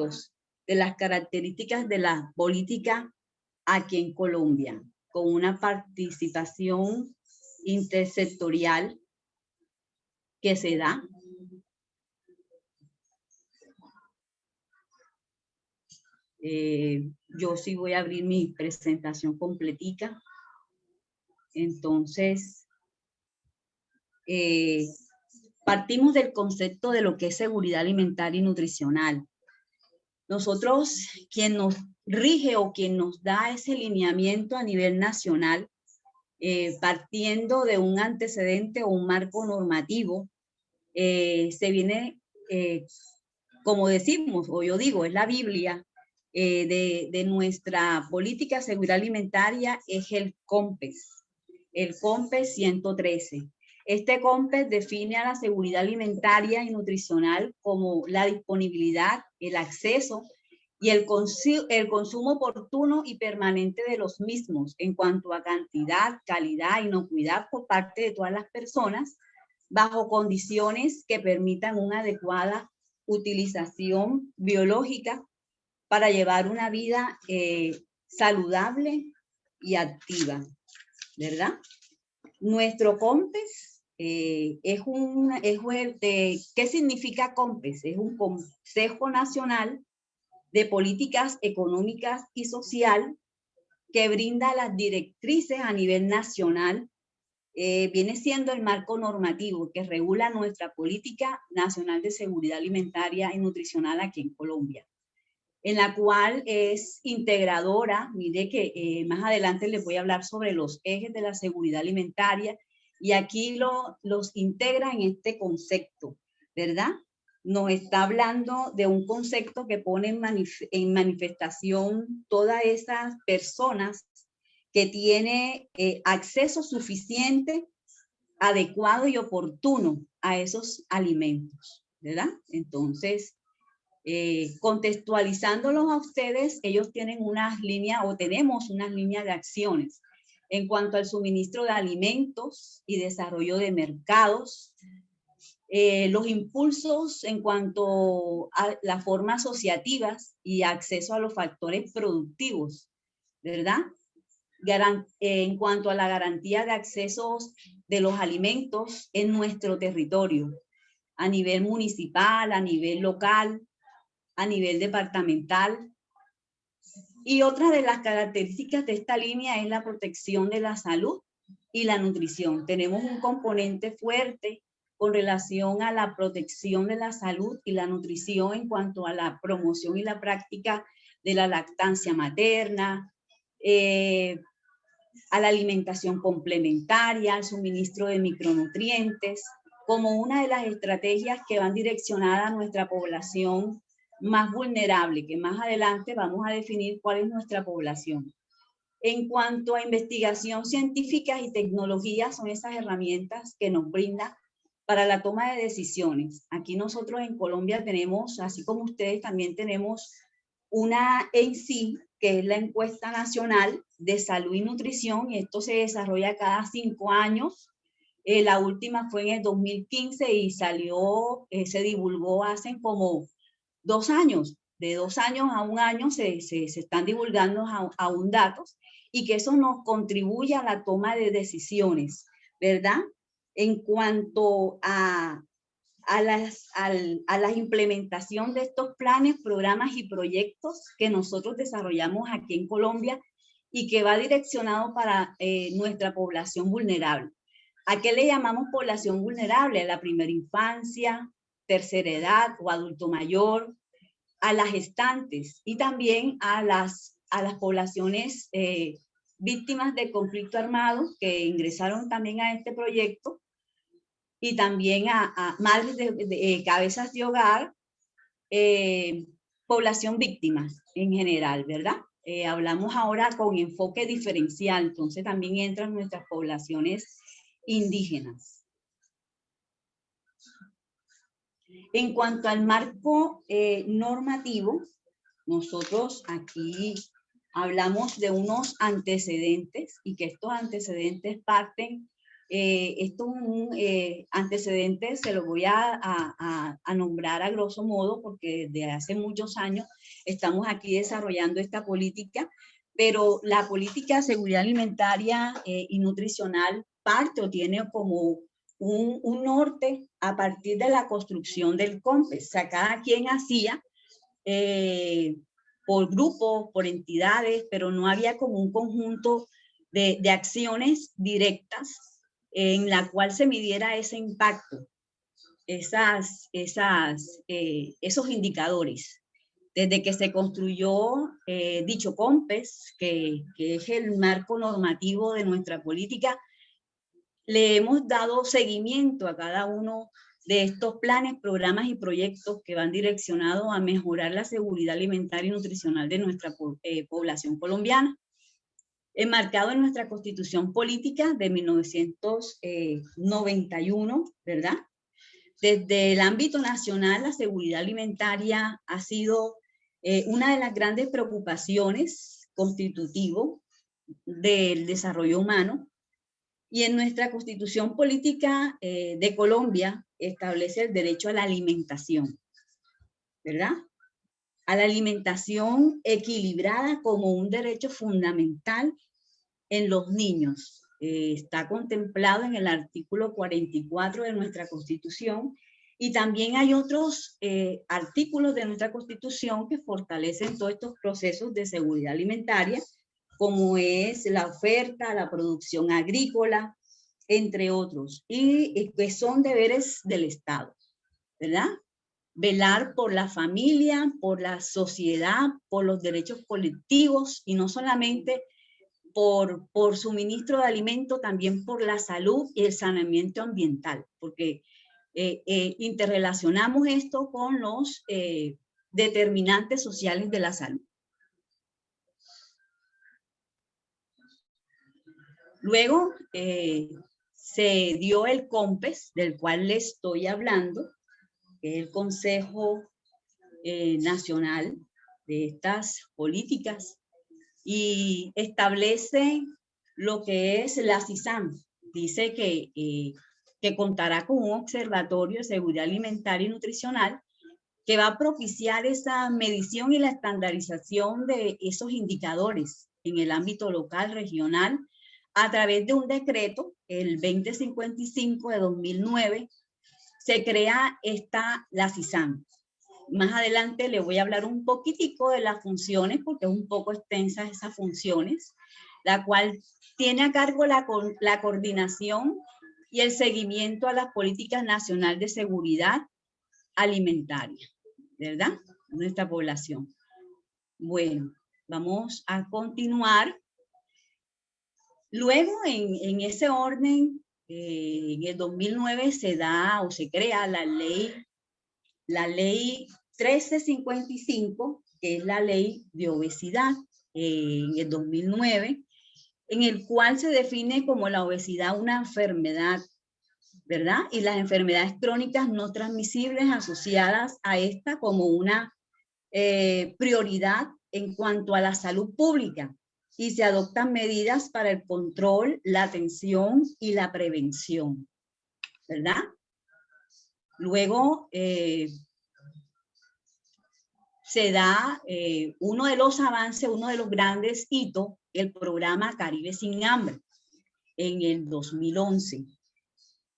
las características de la política aquí en Colombia, con una participación intersectorial que se da. Yo sí voy a abrir mi presentación completica. Entonces, partimos del concepto de lo que es seguridad alimentaria y nutricional. Nosotros, quien nos rige o quien nos da ese lineamiento a nivel nacional, partiendo de un antecedente o un marco normativo, se viene, como decimos, o yo digo, es la Biblia de nuestra política de seguridad alimentaria, es el COMPES 113. Este COMPES define a la seguridad alimentaria y nutricional como la disponibilidad, el acceso y el consumo oportuno y permanente de los mismos en cuanto a cantidad, calidad, inocuidad por parte de todas las personas, bajo condiciones que permitan una adecuada utilización biológica para llevar una vida saludable y activa, ¿verdad? Nuestro COMPES ¿qué significa COMPES? Es un Consejo Nacional de Políticas Económicas y Social que brinda las directrices a nivel nacional viene siendo el marco normativo que regula nuestra política nacional de seguridad alimentaria y nutricional aquí en Colombia, en la cual es integradora. Mire que más adelante les voy a hablar sobre los ejes de la seguridad alimentaria, y aquí los integra en este concepto, ¿verdad? Nos está hablando de un concepto que pone en manifestación todas esas personas que tienen acceso suficiente, adecuado y oportuno a esos alimentos, ¿verdad? Entonces, contextualizándolos a ustedes, ellos tienen unas líneas, o tenemos unas líneas de acciones en cuanto al suministro de alimentos y desarrollo de mercados, los impulsos en cuanto a las formas asociativas y acceso a los factores productivos, ¿verdad? En cuanto a la garantía de accesos de los alimentos en nuestro territorio, a nivel municipal, a nivel local, a nivel departamental. Y otra de las características de esta línea es la protección de la salud y la nutrición. Tenemos un componente fuerte con relación a la protección de la salud y la nutrición en cuanto a la promoción y la práctica de la lactancia materna, a la alimentación complementaria, al suministro de micronutrientes, como una de las estrategias que van direccionadas a nuestra población más vulnerable, que más adelante vamos a definir cuál es nuestra población. En cuanto a investigación científica y tecnología, son esas herramientas que nos brindan para la toma de decisiones. Aquí nosotros en Colombia tenemos, así como ustedes, también tenemos una ENSI, que es la Encuesta Nacional de Salud y Nutrición, y esto se desarrolla cada 5 años. La última fue en el 2015 y salió, se divulgó hace como 2 años. De 2 años a 1 año se están divulgando aún datos, y que eso nos contribuye a la toma de decisiones, ¿verdad? En cuanto a la implementación de estos planes, programas y proyectos que nosotros desarrollamos aquí en Colombia y que va direccionado para nuestra población vulnerable. ¿A qué le llamamos población vulnerable? A la primera infancia, tercera edad o adulto mayor, a las gestantes y también a las poblaciones víctimas de conflicto armado que ingresaron también a este proyecto, y también a madres de cabezas de hogar, población víctima en general, ¿verdad? Hablamos ahora con enfoque diferencial, entonces también entran nuestras poblaciones indígenas. En cuanto al marco normativo, nosotros aquí hablamos de unos antecedentes, y que estos antecedentes parten, estos antecedentes se los voy a nombrar a grosso modo, porque desde hace muchos años estamos aquí desarrollando esta política, pero la política de seguridad alimentaria y nutricional parte o tiene como un norte a partir de la construcción del COMPES. O sea, cada quien hacía por grupos, por entidades, pero no había como un conjunto de acciones directas en la cual se midiera ese impacto, esos indicadores. Desde que se construyó dicho COMPES, que es el marco normativo de nuestra política, le hemos dado seguimiento a cada uno de estos planes, programas y proyectos que van direccionados a mejorar la seguridad alimentaria y nutricional de nuestra población colombiana, enmarcado en nuestra Constitución Política de 1991, ¿verdad? Desde el ámbito nacional, la seguridad alimentaria ha sido una de las grandes preocupaciones constitutivas del desarrollo humano, y en nuestra Constitución Política de Colombia establece el derecho a la alimentación, ¿verdad? A la alimentación equilibrada como un derecho fundamental en los niños. Está contemplado en el artículo 44 de nuestra Constitución, y también hay otros artículos de nuestra Constitución que fortalecen todos estos procesos de seguridad alimentaria, como es la oferta, la producción agrícola, entre otros, y que son deberes del Estado, ¿verdad? Velar por la familia, por la sociedad, por los derechos colectivos, y no solamente por suministro de alimento, también por la salud y el saneamiento ambiental, porque interrelacionamos esto con los determinantes sociales de la salud. Luego se dio el COMPES, del cual le estoy hablando, que es el Consejo Nacional de estas políticas, y establece lo que es la CISAM. Dice que contará con un observatorio de seguridad alimentaria y nutricional que va a propiciar esa medición y la estandarización de esos indicadores en el ámbito local, regional, a través de un decreto, el 2055 de 2009, se crea la CISAM. Más adelante le voy a hablar un poquitico de las funciones, porque es un poco extensas esas funciones, la cual tiene a cargo la coordinación y el seguimiento a las políticas nacionales de seguridad alimentaria, ¿verdad? Nuestra población. Bueno, vamos a continuar. Luego, en ese orden, en el 2009 se da o se crea la ley 1355, que es la ley de obesidad, en el 2009, en el cual se define como la obesidad una enfermedad, ¿verdad? Y las enfermedades crónicas no transmisibles asociadas a esta como una prioridad en cuanto a la salud pública, y se adoptan medidas para el control, la atención y la prevención, ¿verdad? Luego se da uno de los avances, uno de los grandes hitos, el programa Caribe sin Hambre, en el 2011.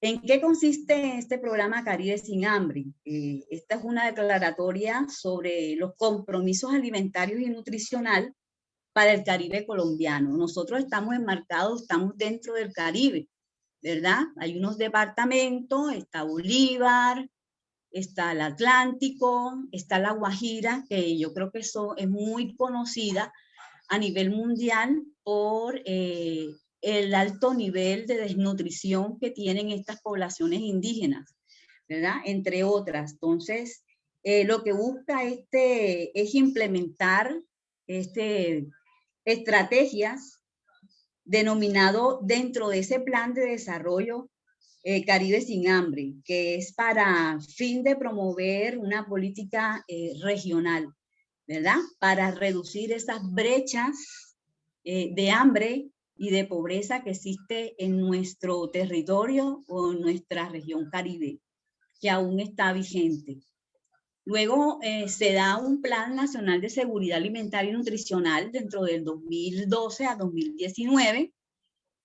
¿En qué consiste este programa Caribe sin Hambre? Esta es una declaratoria sobre los compromisos alimentarios y nutricional para el Caribe colombiano. Nosotros estamos enmarcados, estamos dentro del Caribe, ¿verdad? Hay unos departamentos, está Bolívar, está el Atlántico, está la Guajira, que yo creo que eso es muy conocida a nivel mundial por el alto nivel de desnutrición que tienen estas poblaciones indígenas, ¿verdad? Entre otras. Entonces, lo que busca es implementar estrategias denominado dentro de ese plan de desarrollo Caribe sin Hambre, que es para fin de promover una política regional, ¿verdad? Para reducir esas brechas de hambre y de pobreza que existe en nuestro territorio o en nuestra región Caribe, que aún está vigente. Luego se da un Plan Nacional de Seguridad Alimentaria y Nutricional dentro del 2012 a 2019,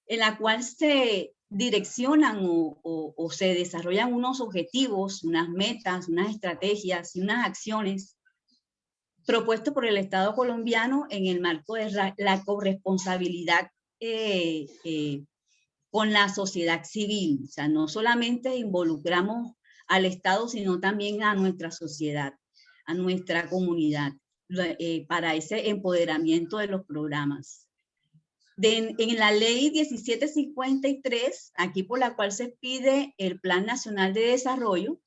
en la cual se direccionan o se desarrollan unos objetivos, unas metas, unas estrategias y unas acciones propuestos por el Estado colombiano en el marco de la corresponsabilidad con la sociedad civil. O sea, no solamente involucramos al Estado, sino también a nuestra sociedad, a nuestra comunidad, para ese empoderamiento de los programas. En la ley 1753, aquí por la cual se pide el Plan Nacional de Desarrollo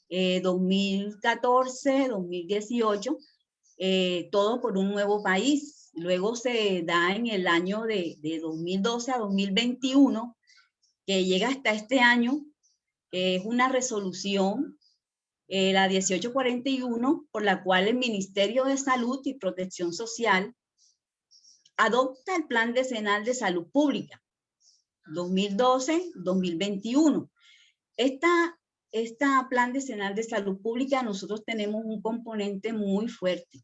2014-2018, todo por un nuevo país. Luego se da en el año de 2012 a 2021, que llega hasta este año, es una resolución, la 1841, por la cual el Ministerio de Salud y Protección Social adopta el Plan Decenal de Salud Pública 2012-2021. Esta Plan Decenal de Salud Pública, nosotros tenemos un componente muy fuerte.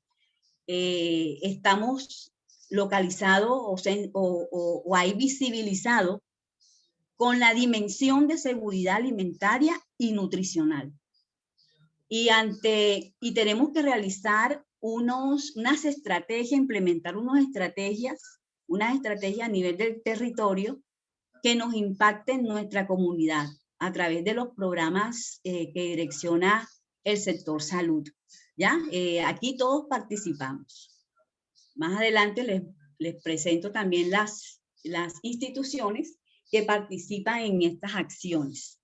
Estamos localizados o hay visibilizado con la dimensión de seguridad alimentaria y nutricional. Y tenemos que realizar unas estrategias, implementar unas estrategias a nivel del territorio que nos impacte en nuestra comunidad a través de los programas que direcciona el sector salud. ¿Ya? Aquí todos participamos. Más adelante les presento también las instituciones que participan en estas acciones.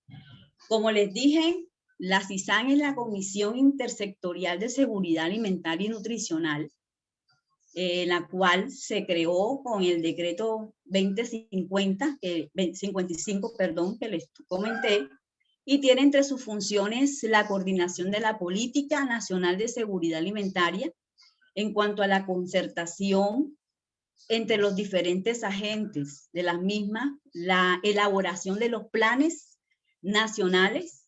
Como les dije, la CISAN es la Comisión Intersectorial de Seguridad Alimentaria y Nutricional, la cual se creó con el decreto 55, que les comenté, y tiene entre sus funciones la coordinación de la Política Nacional de Seguridad Alimentaria en cuanto a la concertación entre los diferentes agentes de las mismas, la elaboración de los planes nacionales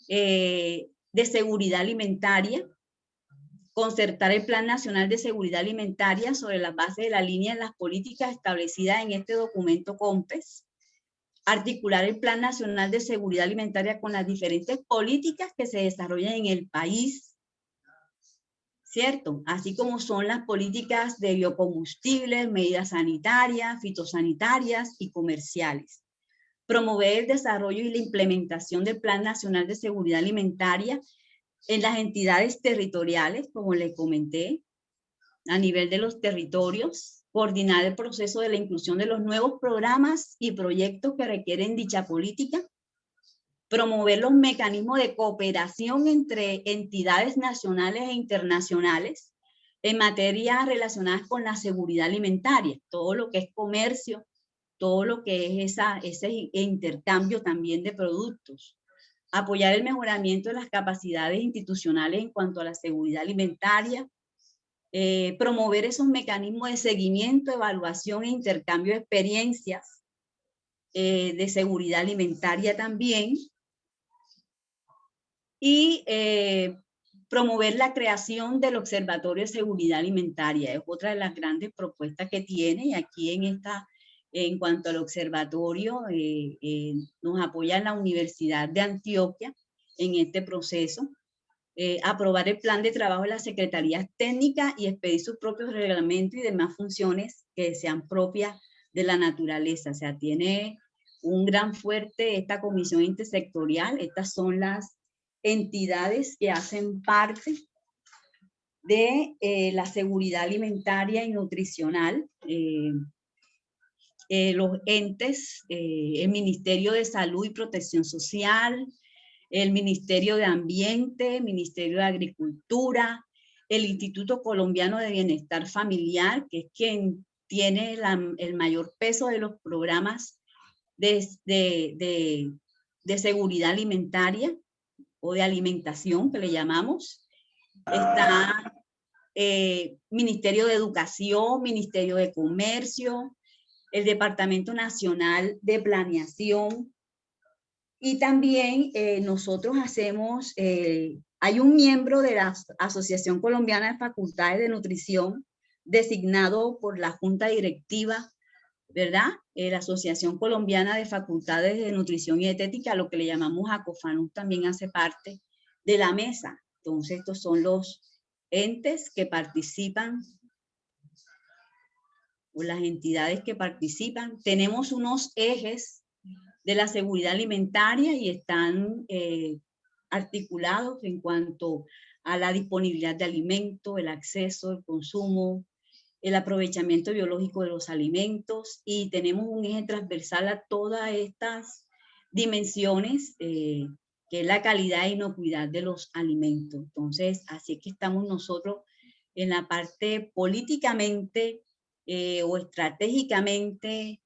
de seguridad alimentaria, concertar el Plan Nacional de Seguridad Alimentaria sobre la base de la línea de las políticas establecidas en este documento COMPES, articular el Plan Nacional de Seguridad Alimentaria con las diferentes políticas que se desarrollan en el país, ¿cierto? Así como son las políticas de biocombustibles, medidas sanitarias, fitosanitarias y comerciales. Promover el desarrollo y la implementación del Plan Nacional de Seguridad Alimentaria en las entidades territoriales, como les comenté, a nivel de los territorios, coordinar el proceso de la inclusión de los nuevos programas y proyectos que requieren dicha política, promover los mecanismos de cooperación entre entidades nacionales e internacionales en materias relacionadas con la seguridad alimentaria, todo lo que es comercio, todo lo que es ese intercambio también de productos. Apoyar el mejoramiento de las capacidades institucionales en cuanto a la seguridad alimentaria, promover esos mecanismos de seguimiento, evaluación e intercambio de experiencias de seguridad alimentaria también, y promover la creación del Observatorio de Seguridad Alimentaria. Es otra de las grandes propuestas que tiene, y aquí en cuanto al observatorio, nos apoya la Universidad de Antioquia en este proceso. Aprobar el plan de trabajo de las secretarías técnicas y expedir sus propios reglamentos y demás funciones que sean propias de la naturaleza. O sea, tiene un gran fuerte esta comisión intersectorial. Estas son las entidades que hacen parte de la seguridad alimentaria y nutricional. Los entes, el Ministerio de Salud y Protección Social, el Ministerio de Ambiente, Ministerio de Agricultura, el Instituto Colombiano de Bienestar Familiar, que es quien tiene el mayor peso de los programas de seguridad alimentaria o de alimentación, que le llamamos. Está Ministerio de Educación, Ministerio de Comercio, el Departamento Nacional de Planeación, y también nosotros hacemos, hay un miembro de la Asociación Colombiana de Facultades de Nutrición designado por la Junta Directiva, ¿verdad? La Asociación Colombiana de Facultades de Nutrición y Dietética, lo que le llamamos ACOFANUS, también hace parte de la mesa. Entonces, estos son los entes que participan, o las entidades que participan. Tenemos unos ejes de la seguridad alimentaria y están articulados en cuanto a la disponibilidad de alimentos, el acceso, el consumo, el aprovechamiento biológico de los alimentos, y tenemos un eje transversal a todas estas dimensiones, que es la calidad e inocuidad de los alimentos. Entonces, así es que estamos nosotros en la parte políticamente o estratégicamente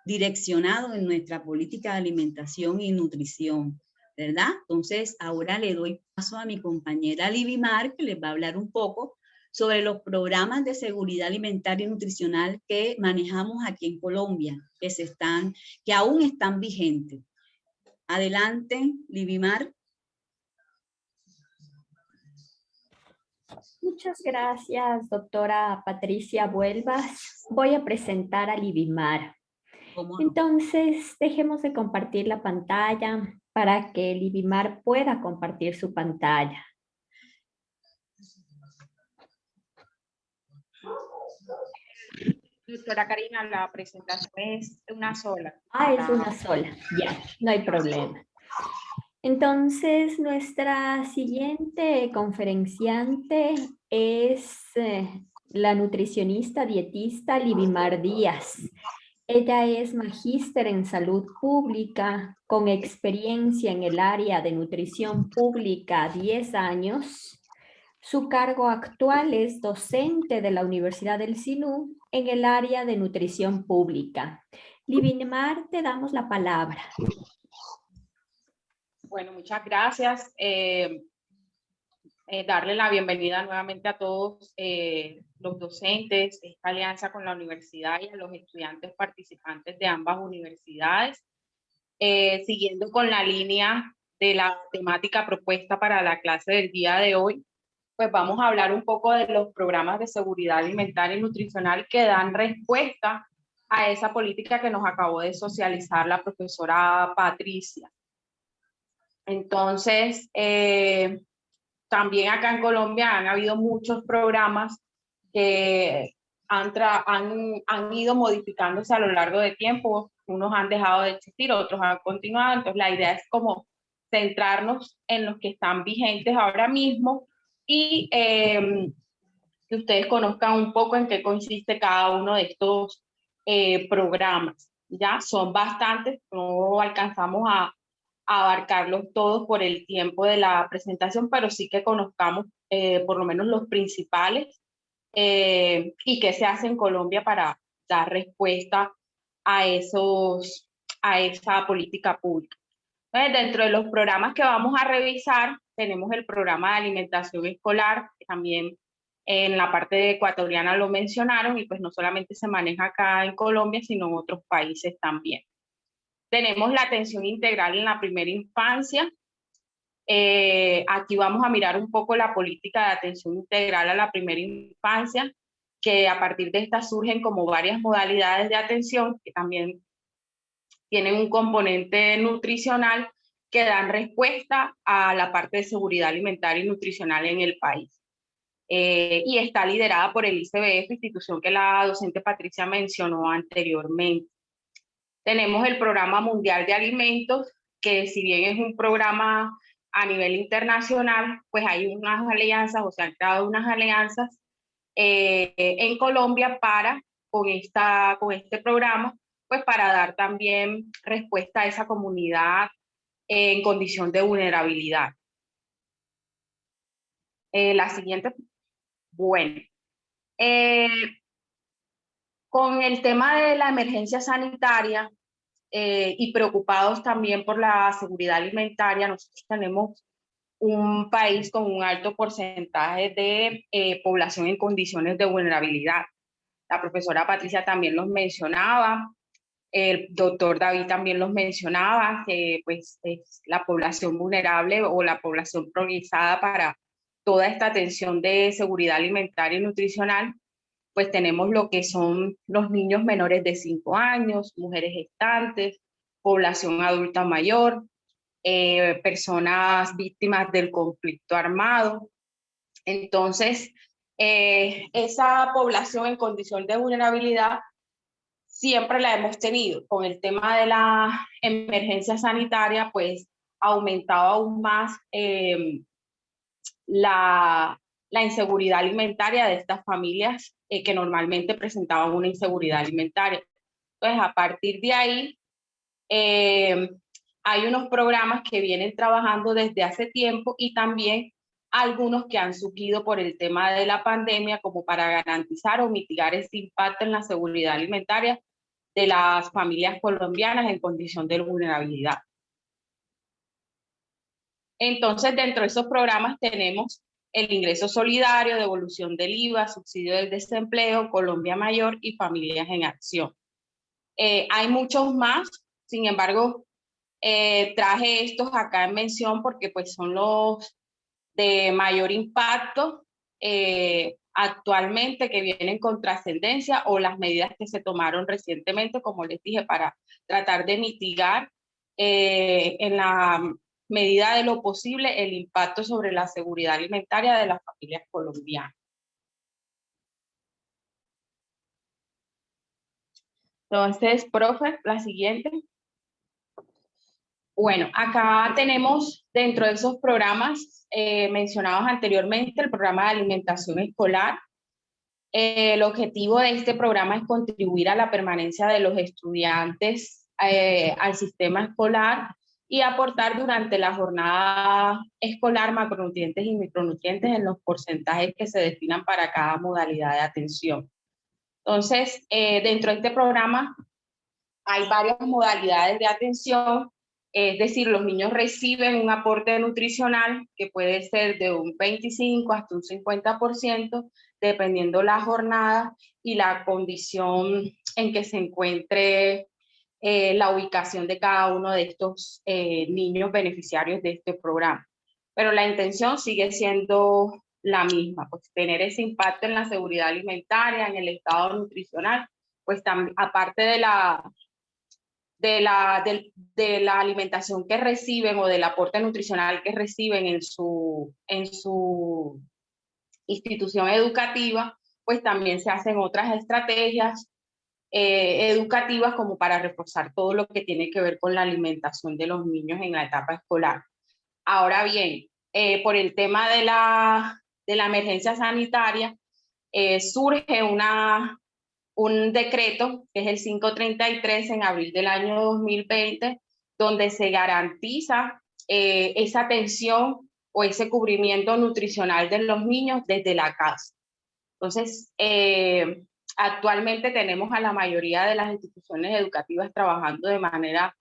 direccionado en nuestra política de alimentación y nutrición, ¿verdad? Entonces, ahora le doy paso a mi compañera Libimar, que les va a hablar un poco sobre los programas de seguridad alimentaria y nutricional que manejamos aquí en Colombia, que aún están vigentes. Adelante, Libimar. Muchas gracias, doctora Patricia Vuelvas. Voy a presentar a Libimar. Entonces, dejemos de compartir la pantalla para que Libimar pueda compartir su pantalla. Doctora Karina, la presentación es una sola. Es una sola, ya, no hay problema. Entonces, nuestra siguiente conferenciante es la nutricionista dietista Libimar Díaz. Ella es magíster en salud pública con experiencia en el área de nutrición pública 10 años. Su cargo actual es docente de la Universidad del Sinú en el área de nutrición pública. Libimar, te damos la palabra. Bueno, muchas gracias. Darle la bienvenida nuevamente a todos los docentes de esta alianza con la universidad y a los estudiantes participantes de ambas universidades. Siguiendo con la línea de la temática propuesta para la clase del día de hoy, pues vamos a hablar un poco de los programas de seguridad alimentaria y nutricional que dan respuesta a esa política que nos acabó de socializar la profesora Patricia. Entonces, también acá en Colombia han habido muchos programas que han ido modificándose a lo largo del tiempo. Unos han dejado de existir, otros han continuado. Entonces, la idea es como centrarnos en los que están vigentes ahora mismo y que ustedes conozcan un poco en qué consiste cada uno de estos programas. Ya son bastantes, no alcanzamos a abarcarlos todos por el tiempo de la presentación, pero sí que conozcamos por lo menos los principales y qué se hace en Colombia para dar respuesta a esa política pública. Entonces, dentro de los programas que vamos a revisar, tenemos el programa de alimentación escolar, que también en la parte ecuatoriana lo mencionaron, y pues no solamente se maneja acá en Colombia, sino en otros países también. Tenemos la atención integral en la primera infancia. Aquí vamos a mirar un poco la política de atención integral a la primera infancia, que a partir de esta surgen como varias modalidades de atención que también tienen un componente nutricional que dan respuesta a la parte de seguridad alimentaria y nutricional en el país. Y está liderada por el ICBF, institución que la docente Patricia mencionó anteriormente. Tenemos el Programa Mundial de Alimentos, que si bien es un programa a nivel internacional, pues hay unas alianzas, o se han creado unas alianzas en Colombia con este programa, pues para dar también respuesta a esa comunidad en condición de vulnerabilidad. La siguiente, bueno. Con el tema de la emergencia sanitaria y preocupados también por la seguridad alimentaria, nosotros tenemos un país con un alto porcentaje de población en condiciones de vulnerabilidad. La profesora Patricia también los mencionaba, el doctor David también los mencionaba, que pues es la población vulnerable o la población priorizada para toda esta atención de seguridad alimentaria y nutricional. Pues tenemos lo que son los niños menores de 5 años, mujeres gestantes, población adulta mayor, personas víctimas del conflicto armado. Entonces, esa población en condición de vulnerabilidad siempre la hemos tenido. Con el tema de la emergencia sanitaria, pues aumentaba aún más la inseguridad alimentaria de estas familias que normalmente presentaban una inseguridad alimentaria. Entonces, a partir de ahí, hay unos programas que vienen trabajando desde hace tiempo y también algunos que han surgido por el tema de la pandemia como para garantizar o mitigar ese impacto en la seguridad alimentaria de las familias colombianas en condición de vulnerabilidad. Entonces, dentro de esos programas tenemos el ingreso solidario, devolución del IVA, subsidio del desempleo, Colombia Mayor y Familias en Acción. Hay muchos más, sin embargo, traje estos acá en mención porque pues son los de mayor impacto actualmente, que vienen con trascendencia, o las medidas que se tomaron recientemente, como les dije, para tratar de mitigar en la medida de lo posible el impacto sobre la seguridad alimentaria de las familias colombianas. Entonces, profe, la siguiente. Bueno, acá tenemos dentro de esos programas mencionados anteriormente el programa de alimentación escolar. El objetivo de este programa es contribuir a la permanencia de los estudiantes al sistema escolar y aportar durante la jornada escolar macronutrientes y micronutrientes en los porcentajes que se definan para cada modalidad de atención. Entonces, dentro de este programa hay varias modalidades de atención, es decir, los niños reciben un aporte nutricional que puede ser de un 25 hasta un 50%, dependiendo la jornada y la condición en que se encuentre la ubicación de cada uno de estos niños beneficiarios de este programa. Pero la intención sigue siendo la misma, pues tener ese impacto en la seguridad alimentaria, en el estado nutricional, pues aparte de la alimentación que reciben o del aporte nutricional que reciben en su institución educativa, pues también se hacen otras estrategias educativas como para reforzar todo lo que tiene que ver con la alimentación de los niños en la etapa escolar. Ahora bien, por el tema de la emergencia sanitaria, surge un decreto, que es el 533 en abril del año 2020, donde se garantiza esa atención o ese cubrimiento nutricional de los niños desde la casa. Entonces, actualmente tenemos a la mayoría de las instituciones educativas trabajando de manera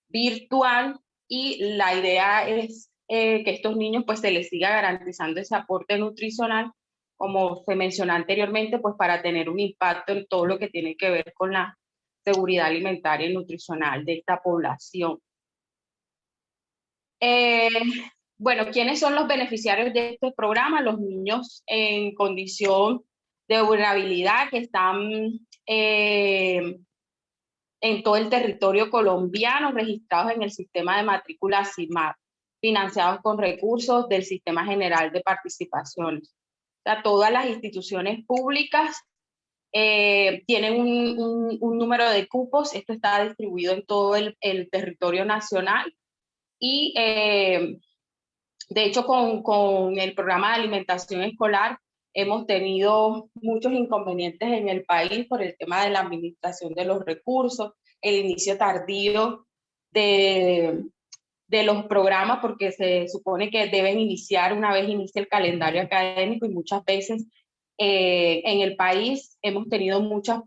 virtual y la idea es que estos niños pues se les siga garantizando ese aporte nutricional, como se mencionó anteriormente, pues para tener un impacto en todo lo que tiene que ver con la seguridad alimentaria y nutricional de esta población. Bueno, ¿quiénes son los beneficiarios de este programa? Los niños en condición de vulnerabilidad que están en todo el territorio colombiano, registrados en el sistema de matrícula CIMAP, financiados con recursos del Sistema General de Participaciones. O sea, todas las instituciones públicas tienen un número de cupos, esto está distribuido en todo el territorio nacional y de hecho con el programa de alimentación escolar hemos tenido muchos inconvenientes en el país por el tema de la administración de los recursos, el inicio tardío de los programas, porque se supone que deben iniciar una vez inicie el calendario académico y muchas veces en el país hemos tenido muchos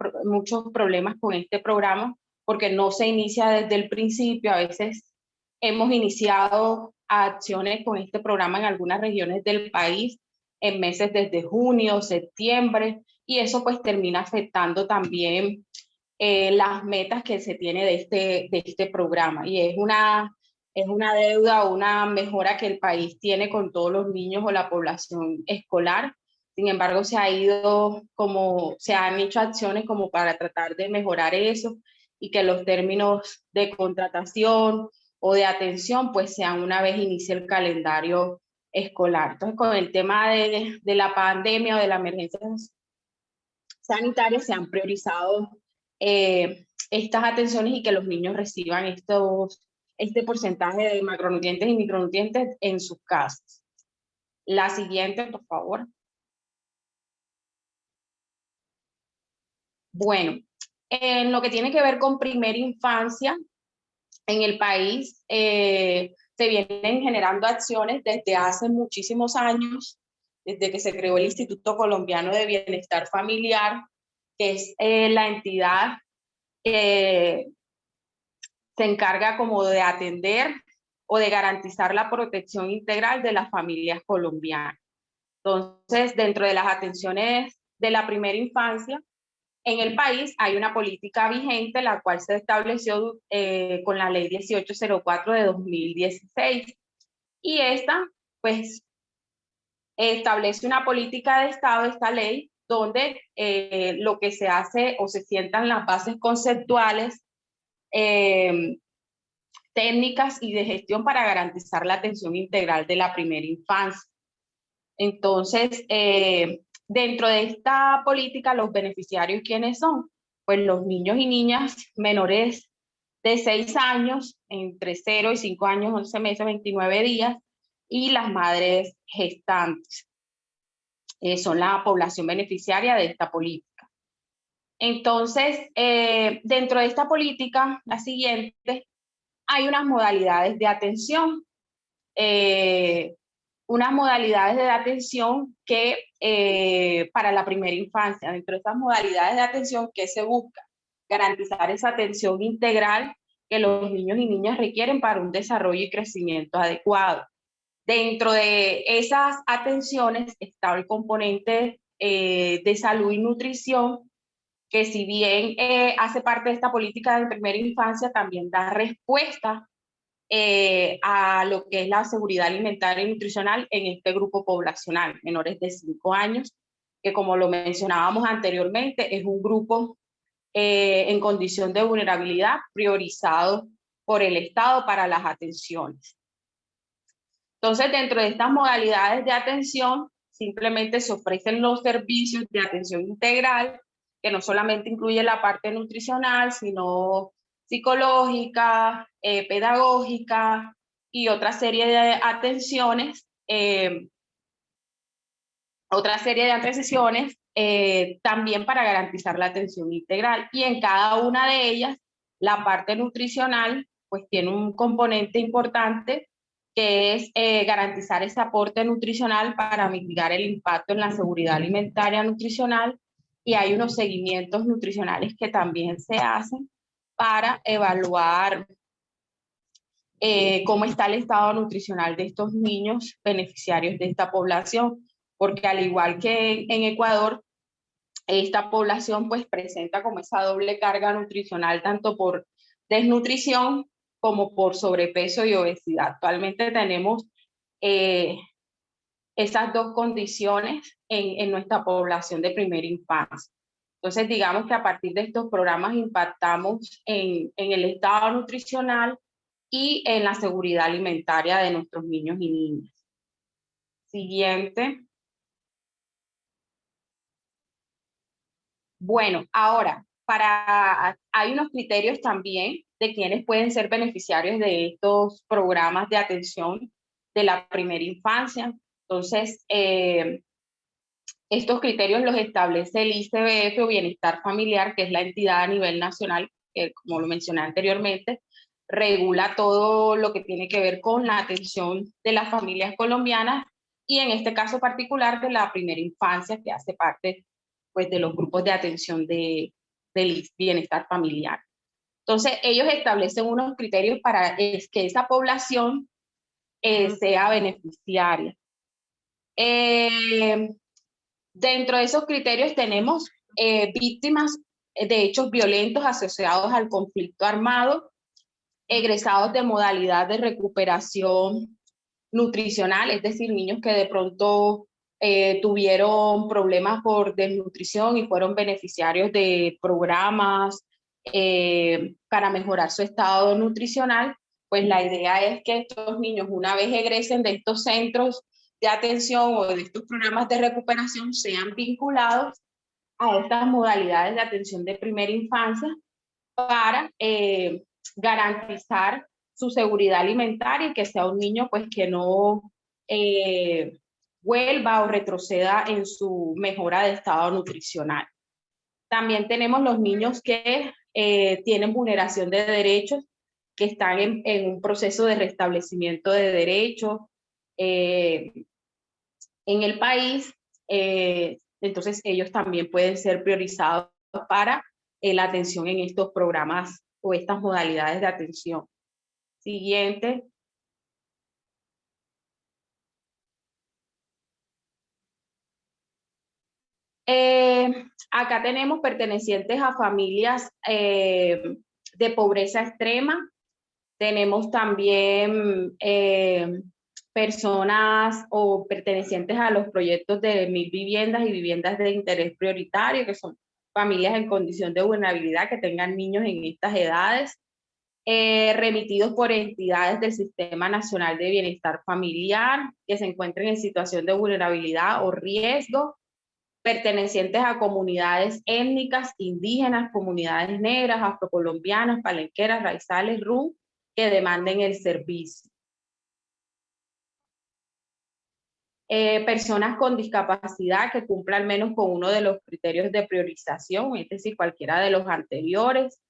problemas con este programa porque no se inicia desde el principio. A veces hemos iniciado acciones con este programa en algunas regiones del país en meses desde junio, septiembre, y eso pues termina afectando también las metas que se tiene de este programa. Y es una deuda o una mejora que el país tiene con todos los niños o la población escolar. Sin embargo, se han hecho acciones como para tratar de mejorar eso y que los términos de contratación o de atención pues sean una vez inicie el calendario escolar. Entonces, con el tema de la pandemia o de la emergencia sanitaria se han priorizado estas atenciones y que los niños reciban este porcentaje de macronutrientes y micronutrientes en sus casas. La siguiente, por favor. Bueno, en lo que tiene que ver con primera infancia, en el país se vienen generando acciones desde hace muchísimos años, desde que se creó el Instituto Colombiano de Bienestar Familiar, que es la entidad que se encarga como de atender o de garantizar la protección integral de las familias colombianas. Entonces, dentro de las atenciones de la primera infancia, en el país hay una política vigente, la cual se estableció con la ley 1804 de 2016. Y esta, pues, establece una política de Estado, esta ley, donde lo que se hace o se sientan las bases conceptuales, técnicas y de gestión para garantizar la atención integral de la primera infancia. Entonces, dentro de esta política, los beneficiarios, ¿quiénes son? pues los niños y niñas menores de 6 años, entre 0 y 5 años, 11 meses, 29 días, y las madres gestantes. Son la población beneficiaria de esta política. Entonces, dentro de esta política, la siguiente, hay unas modalidades de atención. Que para la primera infancia, dentro de estas modalidades de atención, ¿qué se busca? Garantizar esa atención integral que los niños y niñas requieren para un desarrollo y crecimiento adecuado. Dentro de esas atenciones está el componente de salud y nutrición, que si bien hace parte de esta política de primera infancia, también da respuesta a lo que es la seguridad alimentaria y nutricional en este grupo poblacional, menores de 5 años, que como lo mencionábamos anteriormente, es un grupo en condición de vulnerabilidad priorizado por el Estado para las atenciones. Entonces, dentro de estas modalidades de atención, simplemente se ofrecen los servicios de atención integral, que no solamente incluye la parte nutricional, sino psicológica, pedagógica y otra serie de atenciones, también para garantizar la atención integral. Y en cada una de ellas, la parte nutricional pues tiene un componente importante, que es garantizar ese aporte nutricional para mitigar el impacto en la seguridad alimentaria nutricional, y hay unos seguimientos nutricionales que también se hacen para evaluar cómo está el estado nutricional de estos niños beneficiarios de esta población, porque al igual que en Ecuador, esta población pues presenta como esa doble carga nutricional, tanto por desnutrición como por sobrepeso y obesidad. Actualmente tenemos esas dos condiciones en nuestra población de primera infancia. Entonces, digamos que a partir de estos programas impactamos en el estado nutricional y en la seguridad alimentaria de nuestros niños y niñas. Siguiente. Bueno, ahora, hay unos criterios también de quienes pueden ser beneficiarios de estos programas de atención de la primera infancia. Entonces, estos criterios los establece el ICBF o Bienestar Familiar, que es la entidad a nivel nacional, que como lo mencioné anteriormente, regula todo lo que tiene que ver con la atención de las familias colombianas, y en este caso particular de la primera infancia, que hace parte pues, de los grupos de atención del bienestar familiar. Entonces, ellos establecen unos criterios para que esa población sea beneficiaria. Dentro de esos criterios tenemos víctimas de hechos violentos asociados al conflicto armado, egresados de modalidad de recuperación nutricional, es decir, niños que de pronto tuvieron problemas por desnutrición y fueron beneficiarios de programas para mejorar su estado nutricional. Pues la idea es que estos niños, una vez egresen de estos centros de atención o de estos programas de recuperación, sean vinculados a estas modalidades de atención de primera infancia para garantizar su seguridad alimentaria, y que sea un niño pues que no vuelva o retroceda en su mejora de estado nutricional. También tenemos los niños que tienen vulneración de derechos, que están en un proceso de restablecimiento de derechos en el país. Entonces ellos también pueden ser priorizados para la atención en estos programas o estas modalidades de atención. Siguiente. Acá tenemos pertenecientes a familias de pobreza extrema. Tenemos también personas o pertenecientes a los proyectos de 1000 viviendas y viviendas de interés prioritario, que son familias en condición de vulnerabilidad que tengan niños en estas edades, remitidos por entidades del Sistema Nacional de Bienestar Familiar que se encuentren en situación de vulnerabilidad o riesgo. pertenecientes a comunidades étnicas, indígenas, comunidades negras, afrocolombianas, palenqueras, raizales, rum, que demanden el servicio. Personas con discapacidad que cumplan al menos con uno de los criterios de priorización, es decir, cualquiera de los anteriores.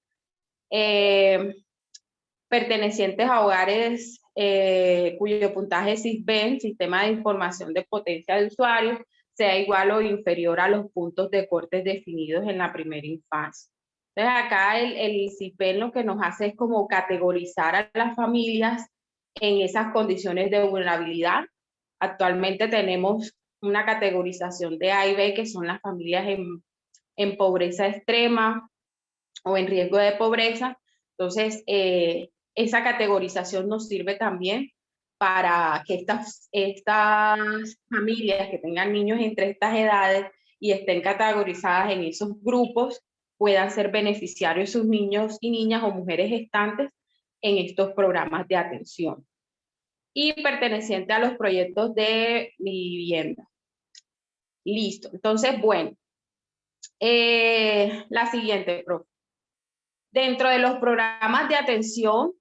Pertenecientes a hogares cuyo puntaje SISBEN, Sistema de Información de Potencia de Usuarios, sea igual o inferior a los puntos de cortes definidos en la primera infancia. Entonces acá el SISBEN lo que nos hace es como categorizar a las familias en esas condiciones de vulnerabilidad. Actualmente tenemos una categorización de A y B, que son las familias en pobreza extrema o en riesgo de pobreza. Entonces, esa categorización nos sirve también para que estas familias que tengan niños entre estas edades y estén categorizadas en esos grupos puedan ser beneficiarios sus niños y niñas o mujeres gestantes en estos programas de atención. Y perteneciente a los proyectos de vivienda. Listo. Entonces, bueno, la siguiente, profe. Dentro de los programas de atención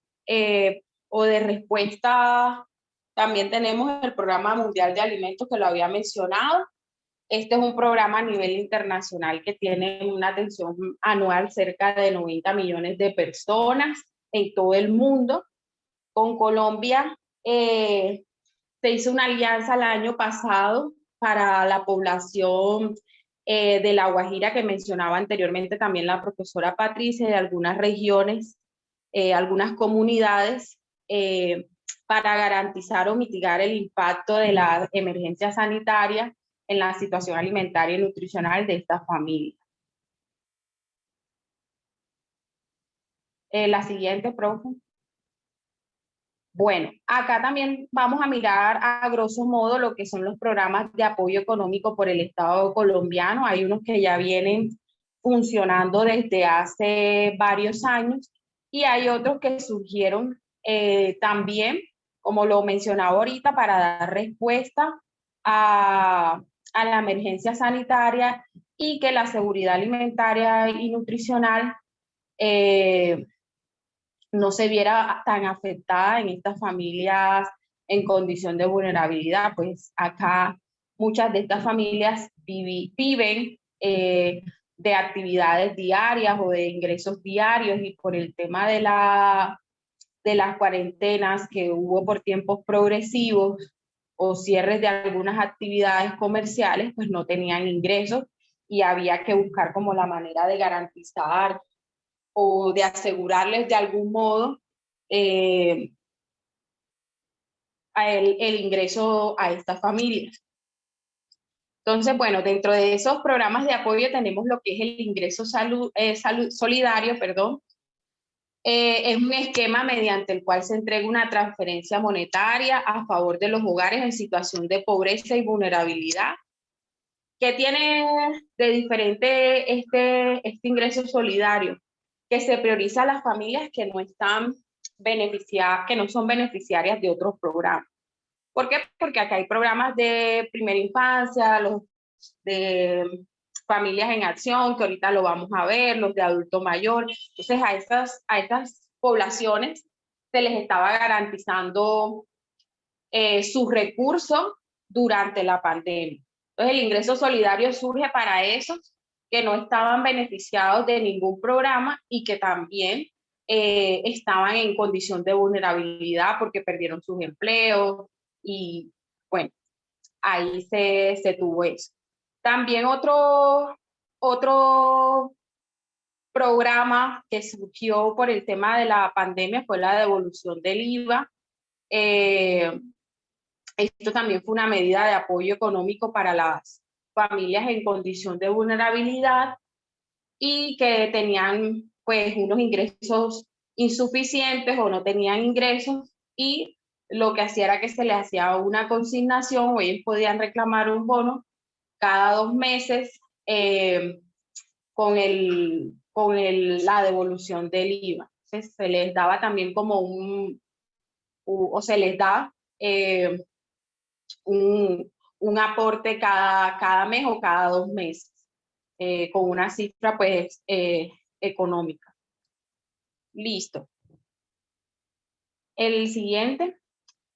o de respuesta, también tenemos el Programa Mundial de Alimentos, que lo había mencionado. Este es un programa a nivel internacional que tiene una atención anual cerca de 90 millones de personas en todo el mundo. Con Colombia se hizo una alianza el año pasado para la población de La Guajira, que mencionaba anteriormente también la profesora Patricia, de algunas regiones, algunas comunidades, para garantizar o mitigar el impacto de la emergencia sanitaria en la situación alimentaria y nutricional de estas familias. La siguiente, profe. Bueno, acá también vamos a mirar a grosso modo lo que son los programas de apoyo económico por el Estado colombiano. Hay unos que ya vienen funcionando desde hace varios años y hay otros que surgieron también, como lo mencionaba ahorita, para dar respuesta a la emergencia sanitaria y que la seguridad alimentaria y nutricional no se viera tan afectada en estas familias en condición de vulnerabilidad. Pues acá muchas de estas familias viven de actividades diarias o de ingresos diarios, y por el tema de las cuarentenas que hubo por tiempos progresivos o cierres de algunas actividades comerciales, pues no tenían ingresos y había que buscar como la manera de garantizar o de asegurarles de algún modo el ingreso a estas familias. Entonces, bueno, dentro de esos programas de apoyo tenemos lo que es el ingreso solidario, perdón. Es un esquema mediante el cual se entrega una transferencia monetaria a favor de los hogares en situación de pobreza y vulnerabilidad. ¿Qué tiene de diferente este ingreso solidario? Que se prioriza a las familias que no están beneficiadas, que no son beneficiarias de otros programas. ¿Por qué? Porque acá hay programas de primera infancia, los de familias en acción, que ahorita lo vamos a ver, los de adulto mayor. Entonces a estas poblaciones se les estaba garantizando sus recursos durante la pandemia. Entonces el ingreso solidario surge para esos que no estaban beneficiados de ningún programa y que también estaban en condición de vulnerabilidad porque perdieron sus empleos, y bueno, ahí se tuvo eso. También otro programa que surgió por el tema de la pandemia fue la devolución del IVA. Esto también fue una medida de apoyo económico para las familias en condición de vulnerabilidad y que tenían pues unos ingresos insuficientes o no tenían ingresos, y lo que hacía era que se les hacía una consignación o ellos podían reclamar un bono cada 2 meses con la devolución del IVA. Entonces, se les daba también como se les da un aporte cada mes o cada 2 meses, con una cifra pues económica. Listo. El siguiente.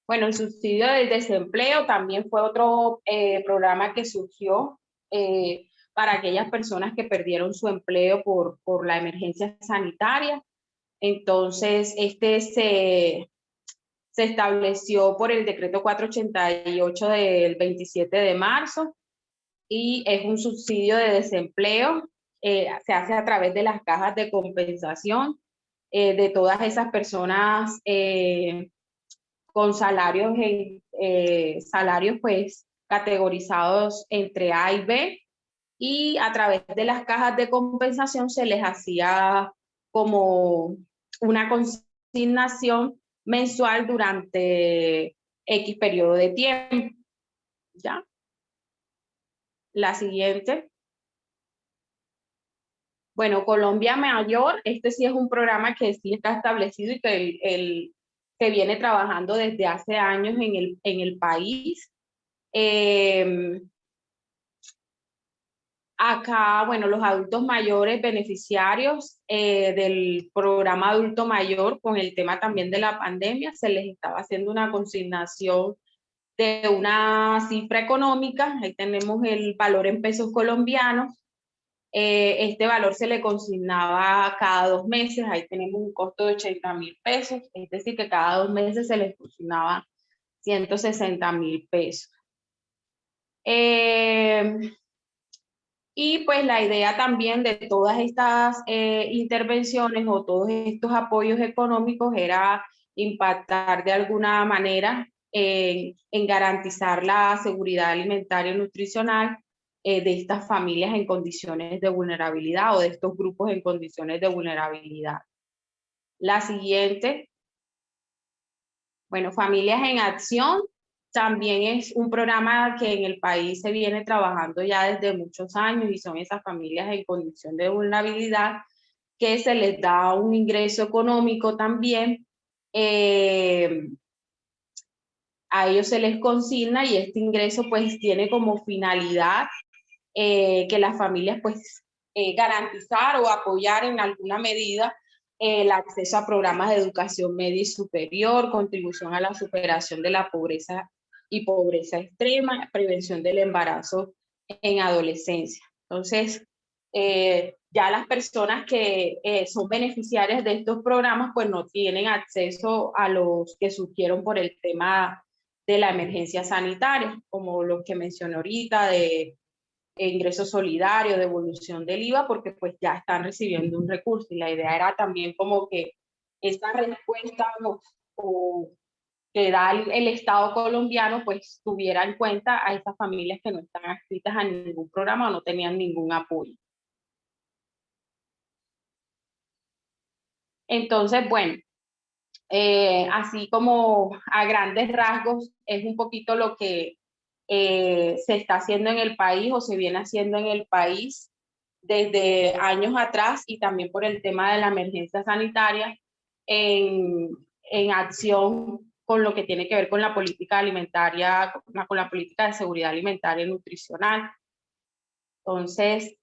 Bueno, el subsidio del desempleo también fue otro programa que surgió para aquellas personas que perdieron su empleo por la emergencia sanitaria. Entonces, se estableció por el decreto 488 del 27 de marzo y es un subsidio de desempleo. Se hace a través de las cajas de compensación de todas esas personas con salarios, salarios pues categorizados entre A y B, y a través de las cajas de compensación se les hacía como una consignación mensual durante X periodo de tiempo. ¿Ya? La siguiente. Bueno, Colombia Mayor, este sí es un programa que sí está establecido y que viene trabajando desde hace años en el país. Acá, bueno, los adultos mayores beneficiarios del programa adulto mayor, con el tema también de la pandemia, se les estaba haciendo una consignación de una cifra económica. Ahí tenemos el valor en pesos colombianos. Este valor se le consignaba cada 2 meses. Ahí tenemos un costo de 80.000 pesos, es decir, que cada 2 meses se les consignaba 160.000 pesos. Y pues la idea también de todas estas intervenciones o todos estos apoyos económicos era impactar de alguna manera en garantizar la seguridad alimentaria y nutricional de estas familias en condiciones de vulnerabilidad o de estos grupos en condiciones de vulnerabilidad. La siguiente. Bueno, Familias en Acción también es un programa que en el país se viene trabajando ya desde muchos años y son esas familias en condición de vulnerabilidad que se les da un ingreso económico también. A ellos se les consigna y este ingreso pues tiene como finalidad que las familias pues garantizar o apoyar en alguna medida el acceso a programas de educación media y superior, contribución a la superación de la pobreza y pobreza extrema, prevención del embarazo en adolescencia. Entonces, ya las personas que son beneficiarias de estos programas pues no tienen acceso a los que surgieron por el tema de la emergencia sanitaria, como los que mencioné ahorita, de ingreso solidario, devolución del IVA, porque pues ya están recibiendo un recurso y la idea era también como que esta respuesta o que da el Estado colombiano pues tuviera en cuenta a estas familias que no están adscritas a ningún programa o no tenían ningún apoyo. Entonces, bueno, así como a grandes rasgos es un poquito lo que se está haciendo en el país o se viene haciendo en el país desde años atrás y también por el tema de la emergencia sanitaria en acción con lo que tiene que ver con la política alimentaria, con la política de seguridad alimentaria y nutricional. Entonces,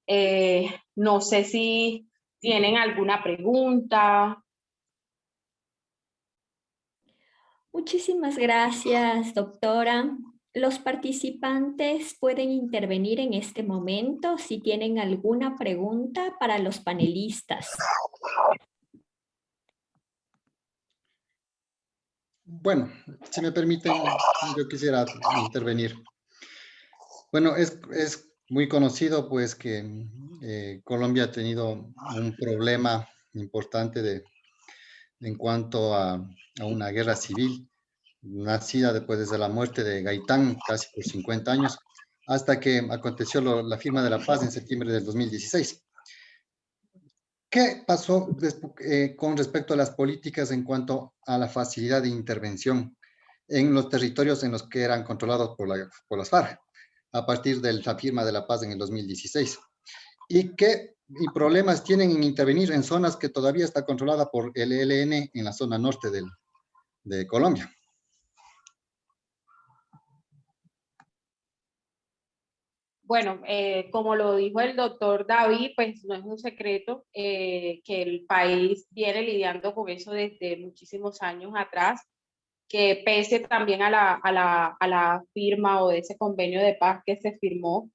no sé si tienen alguna pregunta. Muchísimas gracias, doctora. Los participantes pueden intervenir en este momento si tienen alguna pregunta para los panelistas. Bueno, si me permiten, yo quisiera intervenir. Bueno, es muy conocido pues que Colombia ha tenido un problema importante en cuanto a una guerra civil, nacida desde la muerte de Gaitán, casi por 50 años, hasta que aconteció la firma de la paz en septiembre del 2016. ¿Qué pasó con respecto a las políticas en cuanto a la facilidad de intervención en los territorios en los que eran controlados por las FARC a partir de la firma de la paz en el 2016? ¿Y qué problemas tienen en intervenir en zonas que todavía está controlada por el ELN en la zona norte de Colombia? Bueno, como lo dijo el doctor David, pues no es un secreto que el país viene lidiando con eso desde muchísimos años atrás, que pese también a la firma o de ese convenio de paz que se firmó,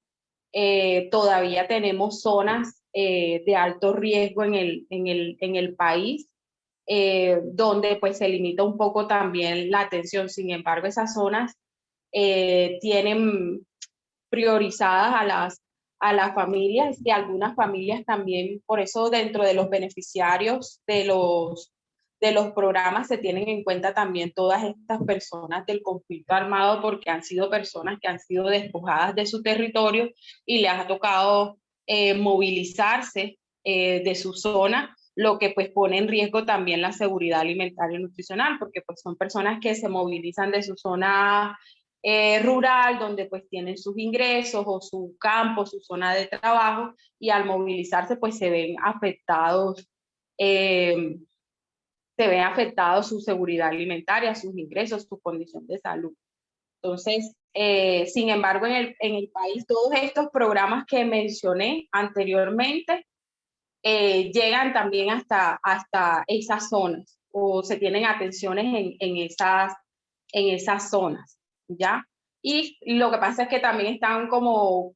todavía tenemos zonas de alto riesgo en el país, donde pues se limita un poco también la atención. Sin embargo, esas zonas tienen priorizadas a las familias y algunas familias también, por eso dentro de los beneficiarios de los programas se tienen en cuenta también todas estas personas del conflicto armado, porque han sido personas que han sido despojadas de su territorio y les ha tocado movilizarse de su zona, lo que pues pone en riesgo también la seguridad alimentaria y nutricional, porque pues son personas que se movilizan de su zona rural, donde pues tienen sus ingresos o su campo, su zona de trabajo, y al movilizarse pues se ven afectados su seguridad alimentaria, sus ingresos, su condición de salud. Entonces, sin embargo, en el país todos estos programas que mencioné anteriormente llegan también hasta esas zonas, o se tienen atenciones en esas zonas, ¿ya? Y lo que pasa es que también están como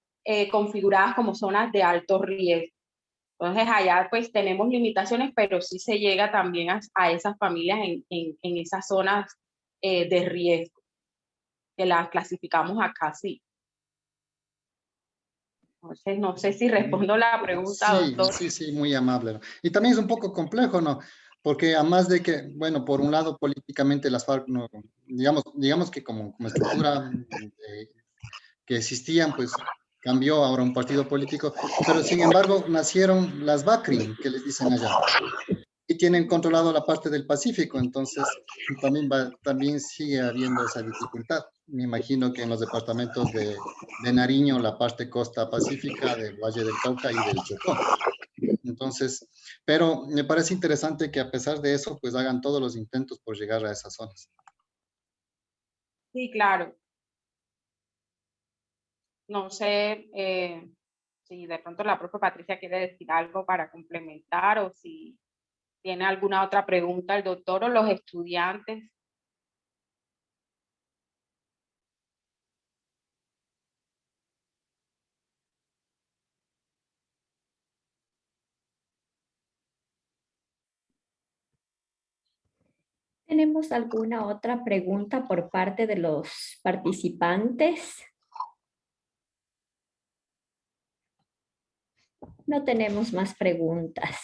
configuradas como zonas de alto riesgo. Entonces allá pues tenemos limitaciones, pero sí se llega también a esas familias en esas zonas de riesgo, que las clasificamos acá, sí. Entonces no sé si respondo la pregunta, Sí, doctor. sí, sí, muy amable, ¿no? Y también es un poco complejo, ¿no? Porque además de que, bueno, por un lado políticamente las FARC, no, digamos que como estructura que existían, pues cambió ahora un partido político, pero sin embargo nacieron las BACRIM, que les dicen allá, y tienen controlado la parte del Pacífico, entonces también sigue habiendo esa dificultad. Me imagino que en los departamentos de Nariño, la parte costa pacífica, del Valle del Cauca y del Chocó. Entonces, pero me parece interesante que a pesar de eso, pues hagan todos los intentos por llegar a esas zonas. Sí, claro. No sé si de pronto la propia Patricia quiere decir algo para complementar o si tiene alguna otra pregunta el doctor o los estudiantes. ¿Tenemos alguna otra pregunta por parte de los participantes? No tenemos más preguntas.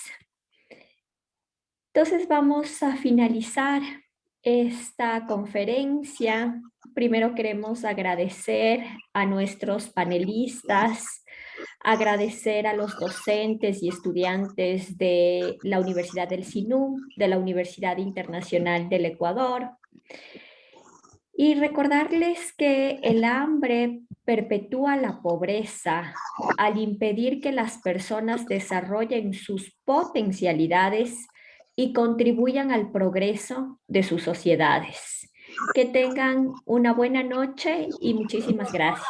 Entonces vamos a finalizar esta conferencia. Primero queremos agradecer a nuestros panelistas, agradecer a los docentes y estudiantes de la Universidad del Sinú, de la Universidad Internacional del Ecuador, y recordarles que el hambre perpetúa la pobreza al impedir que las personas desarrollen sus potencialidades y contribuyan al progreso de sus sociedades. Que tengan una buena noche y muchísimas gracias.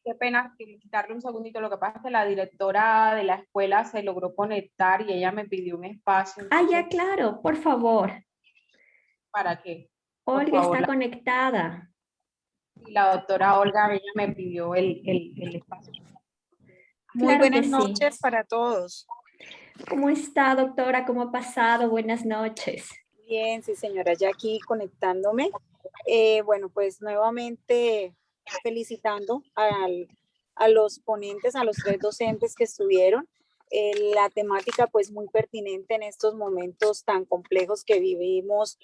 Qué pena quitarle un segundito. Lo que pasa es que la directora de la escuela se logró conectar y ella me pidió un espacio. Ah, Entonces, ya, claro, por favor. ¿para qué? Por Olga favor, está conectada. la doctora Olga, ella me pidió el espacio. Muy Claro que buenas sí. noches para todos. ¿Cómo está, doctora? ¿Cómo ha pasado? Buenas noches. Bien, sí, señora, ya aquí conectándome. Bueno, pues nuevamente felicitando a los ponentes, a los tres docentes que estuvieron. La temática pues muy pertinente en estos momentos tan complejos que vivimos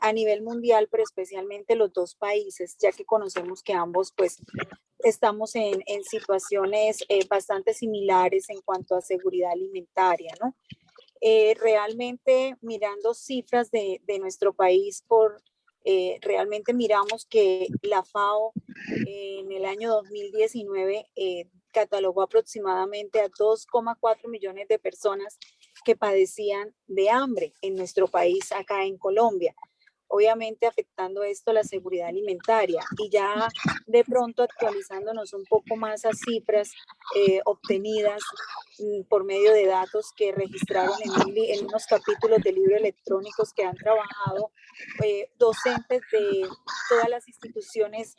a nivel mundial, pero especialmente los dos países, ya que conocemos que ambos pues estamos en situaciones bastante similares en cuanto a seguridad alimentaria, ¿no? Realmente mirando cifras de nuestro país, realmente miramos que la FAO en el año 2019 catalogó aproximadamente a 2,4 millones de personas que padecían de hambre en nuestro país, acá en Colombia. obviamente afectando esto la seguridad alimentaria. Y ya de pronto actualizándonos un poco más a cifras obtenidas por medio de datos que registraron en unos capítulos de libros electrónicos que han trabajado docentes de todas las instituciones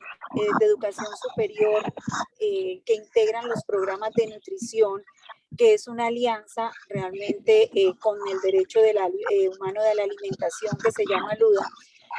de educación superior que integran los programas de nutrición, que es una alianza realmente con el derecho humano de la alimentación que se llama LUDA.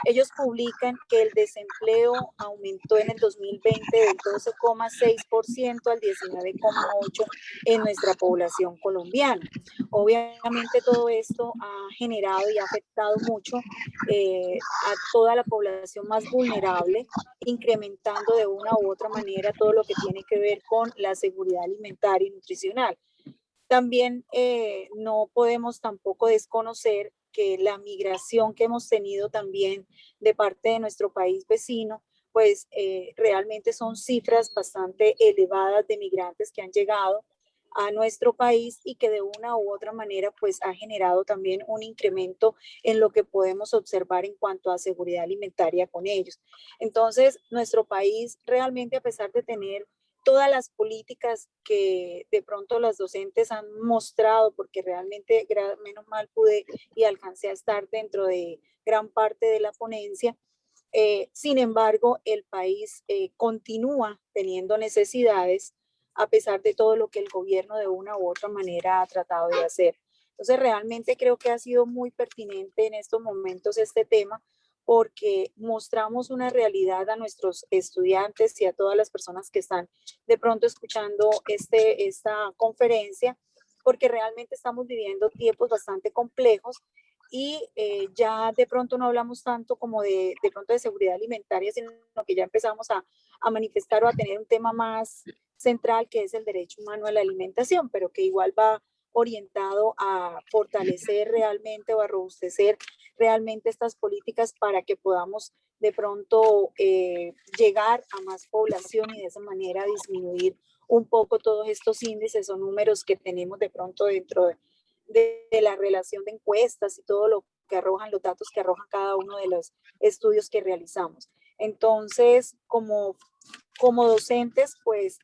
Ellos publican que el desempleo aumentó en el 2020 del 12,6% al 19,8% en nuestra población colombiana. Obviamente todo esto ha generado y ha afectado mucho a toda la población más vulnerable, incrementando de una u otra manera todo lo que tiene que ver con la seguridad alimentaria y nutricional. También no podemos tampoco desconocer que la migración que hemos tenido también de parte de nuestro país vecino, pues realmente son cifras bastante elevadas de migrantes que han llegado a nuestro país y que de una u otra manera pues ha generado también un incremento en lo que podemos observar en cuanto a seguridad alimentaria con ellos. Entonces, nuestro país realmente, a pesar de tener todas las políticas que de pronto las docentes han mostrado, porque realmente menos mal pude y alcancé a estar dentro de gran parte de la ponencia. Sin embargo, el país continúa teniendo necesidades a pesar de todo lo que el gobierno de una u otra manera ha tratado de hacer. Entonces, realmente creo que ha sido muy pertinente en estos momentos este tema, porque mostramos una realidad a nuestros estudiantes y a todas las personas que están de pronto escuchando esta conferencia, porque realmente estamos viviendo tiempos bastante complejos y ya de pronto no hablamos tanto como de pronto de seguridad alimentaria, sino que ya empezamos a manifestar o a tener un tema más central, que es el derecho humano a la alimentación, pero que igual va orientado a fortalecer realmente o a robustecer realmente estas políticas para que podamos de pronto llegar a más población y de esa manera disminuir un poco todos estos índices o números que tenemos de pronto dentro de la relación de encuestas y todo lo que arrojan, los datos que arrojan cada uno de los estudios que realizamos. Entonces, como docentes, pues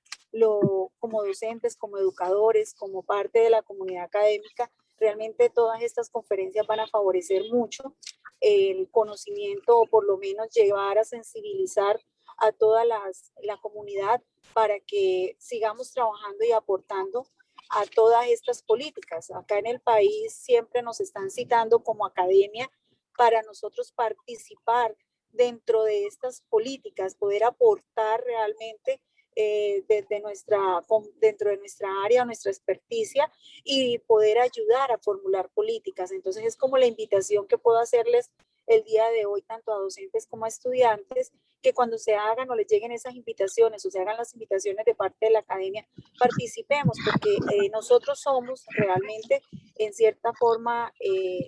como docentes, como educadores, como parte de la comunidad académica, realmente todas estas conferencias van a favorecer mucho el conocimiento, o por lo menos llevar a sensibilizar a toda la comunidad para que sigamos trabajando y aportando a todas estas políticas. Acá en el país siempre nos están citando como academia para nosotros participar dentro de estas políticas, poder aportar realmente dentro de nuestra área, nuestra experticia, y poder ayudar a formular políticas. Entonces es como la invitación que puedo hacerles el día de hoy, tanto a docentes como a estudiantes, que cuando se hagan o les lleguen esas invitaciones o se hagan las invitaciones de parte de la academia, participemos, porque nosotros somos realmente, en cierta forma,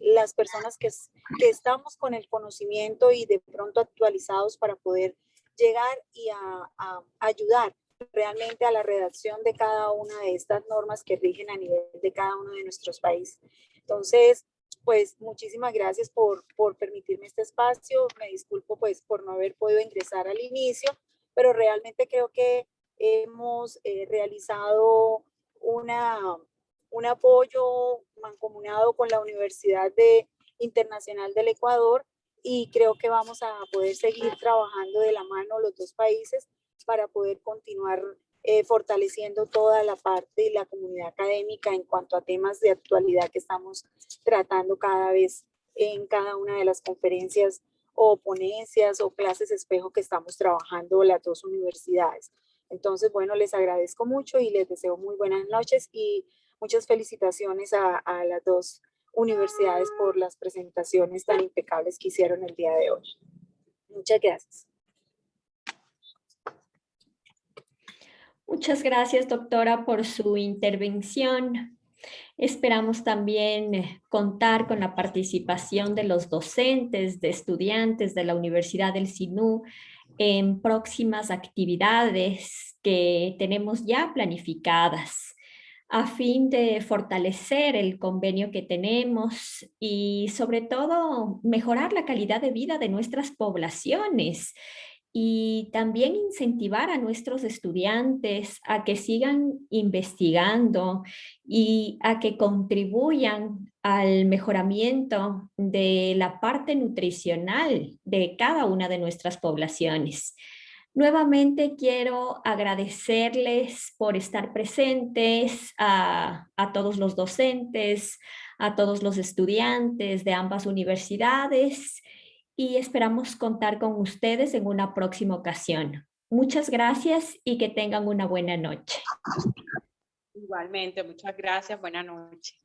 las personas que estamos con el conocimiento y de pronto actualizados para poder llegar y a ayudar realmente a la redacción de cada una de estas normas que rigen a nivel de cada uno de nuestros países. Entonces, pues muchísimas gracias por permitirme este espacio. Me disculpo pues por no haber podido ingresar al inicio, pero realmente creo que hemos realizado un apoyo mancomunado con la Universidad Internacional del Ecuador, y creo que vamos a poder seguir trabajando de la mano los dos países para poder continuar fortaleciendo toda la parte y la comunidad académica en cuanto a temas de actualidad que estamos tratando cada vez en cada una de las conferencias o ponencias o clases espejo que estamos trabajando las dos universidades. Entonces, bueno, les agradezco mucho y les deseo muy buenas noches y muchas felicitaciones a las dos universidades por las presentaciones tan impecables que hicieron el día de hoy. Muchas gracias. Muchas gracias, doctora, por su intervención. Esperamos también contar con la participación de los docentes, de estudiantes de la Universidad del SINU en próximas actividades que tenemos ya planificadas. a fin de fortalecer el convenio que tenemos y sobre todo mejorar la calidad de vida de nuestras poblaciones y también incentivar a nuestros estudiantes a que sigan investigando y a que contribuyan al mejoramiento de la parte nutricional de cada una de nuestras poblaciones. Nuevamente quiero agradecerles por estar presentes, a todos los docentes, a todos los estudiantes de ambas universidades y esperamos contar con ustedes en una próxima ocasión. Muchas gracias y que tengan una buena noche. Igualmente, muchas gracias. Buenas noches.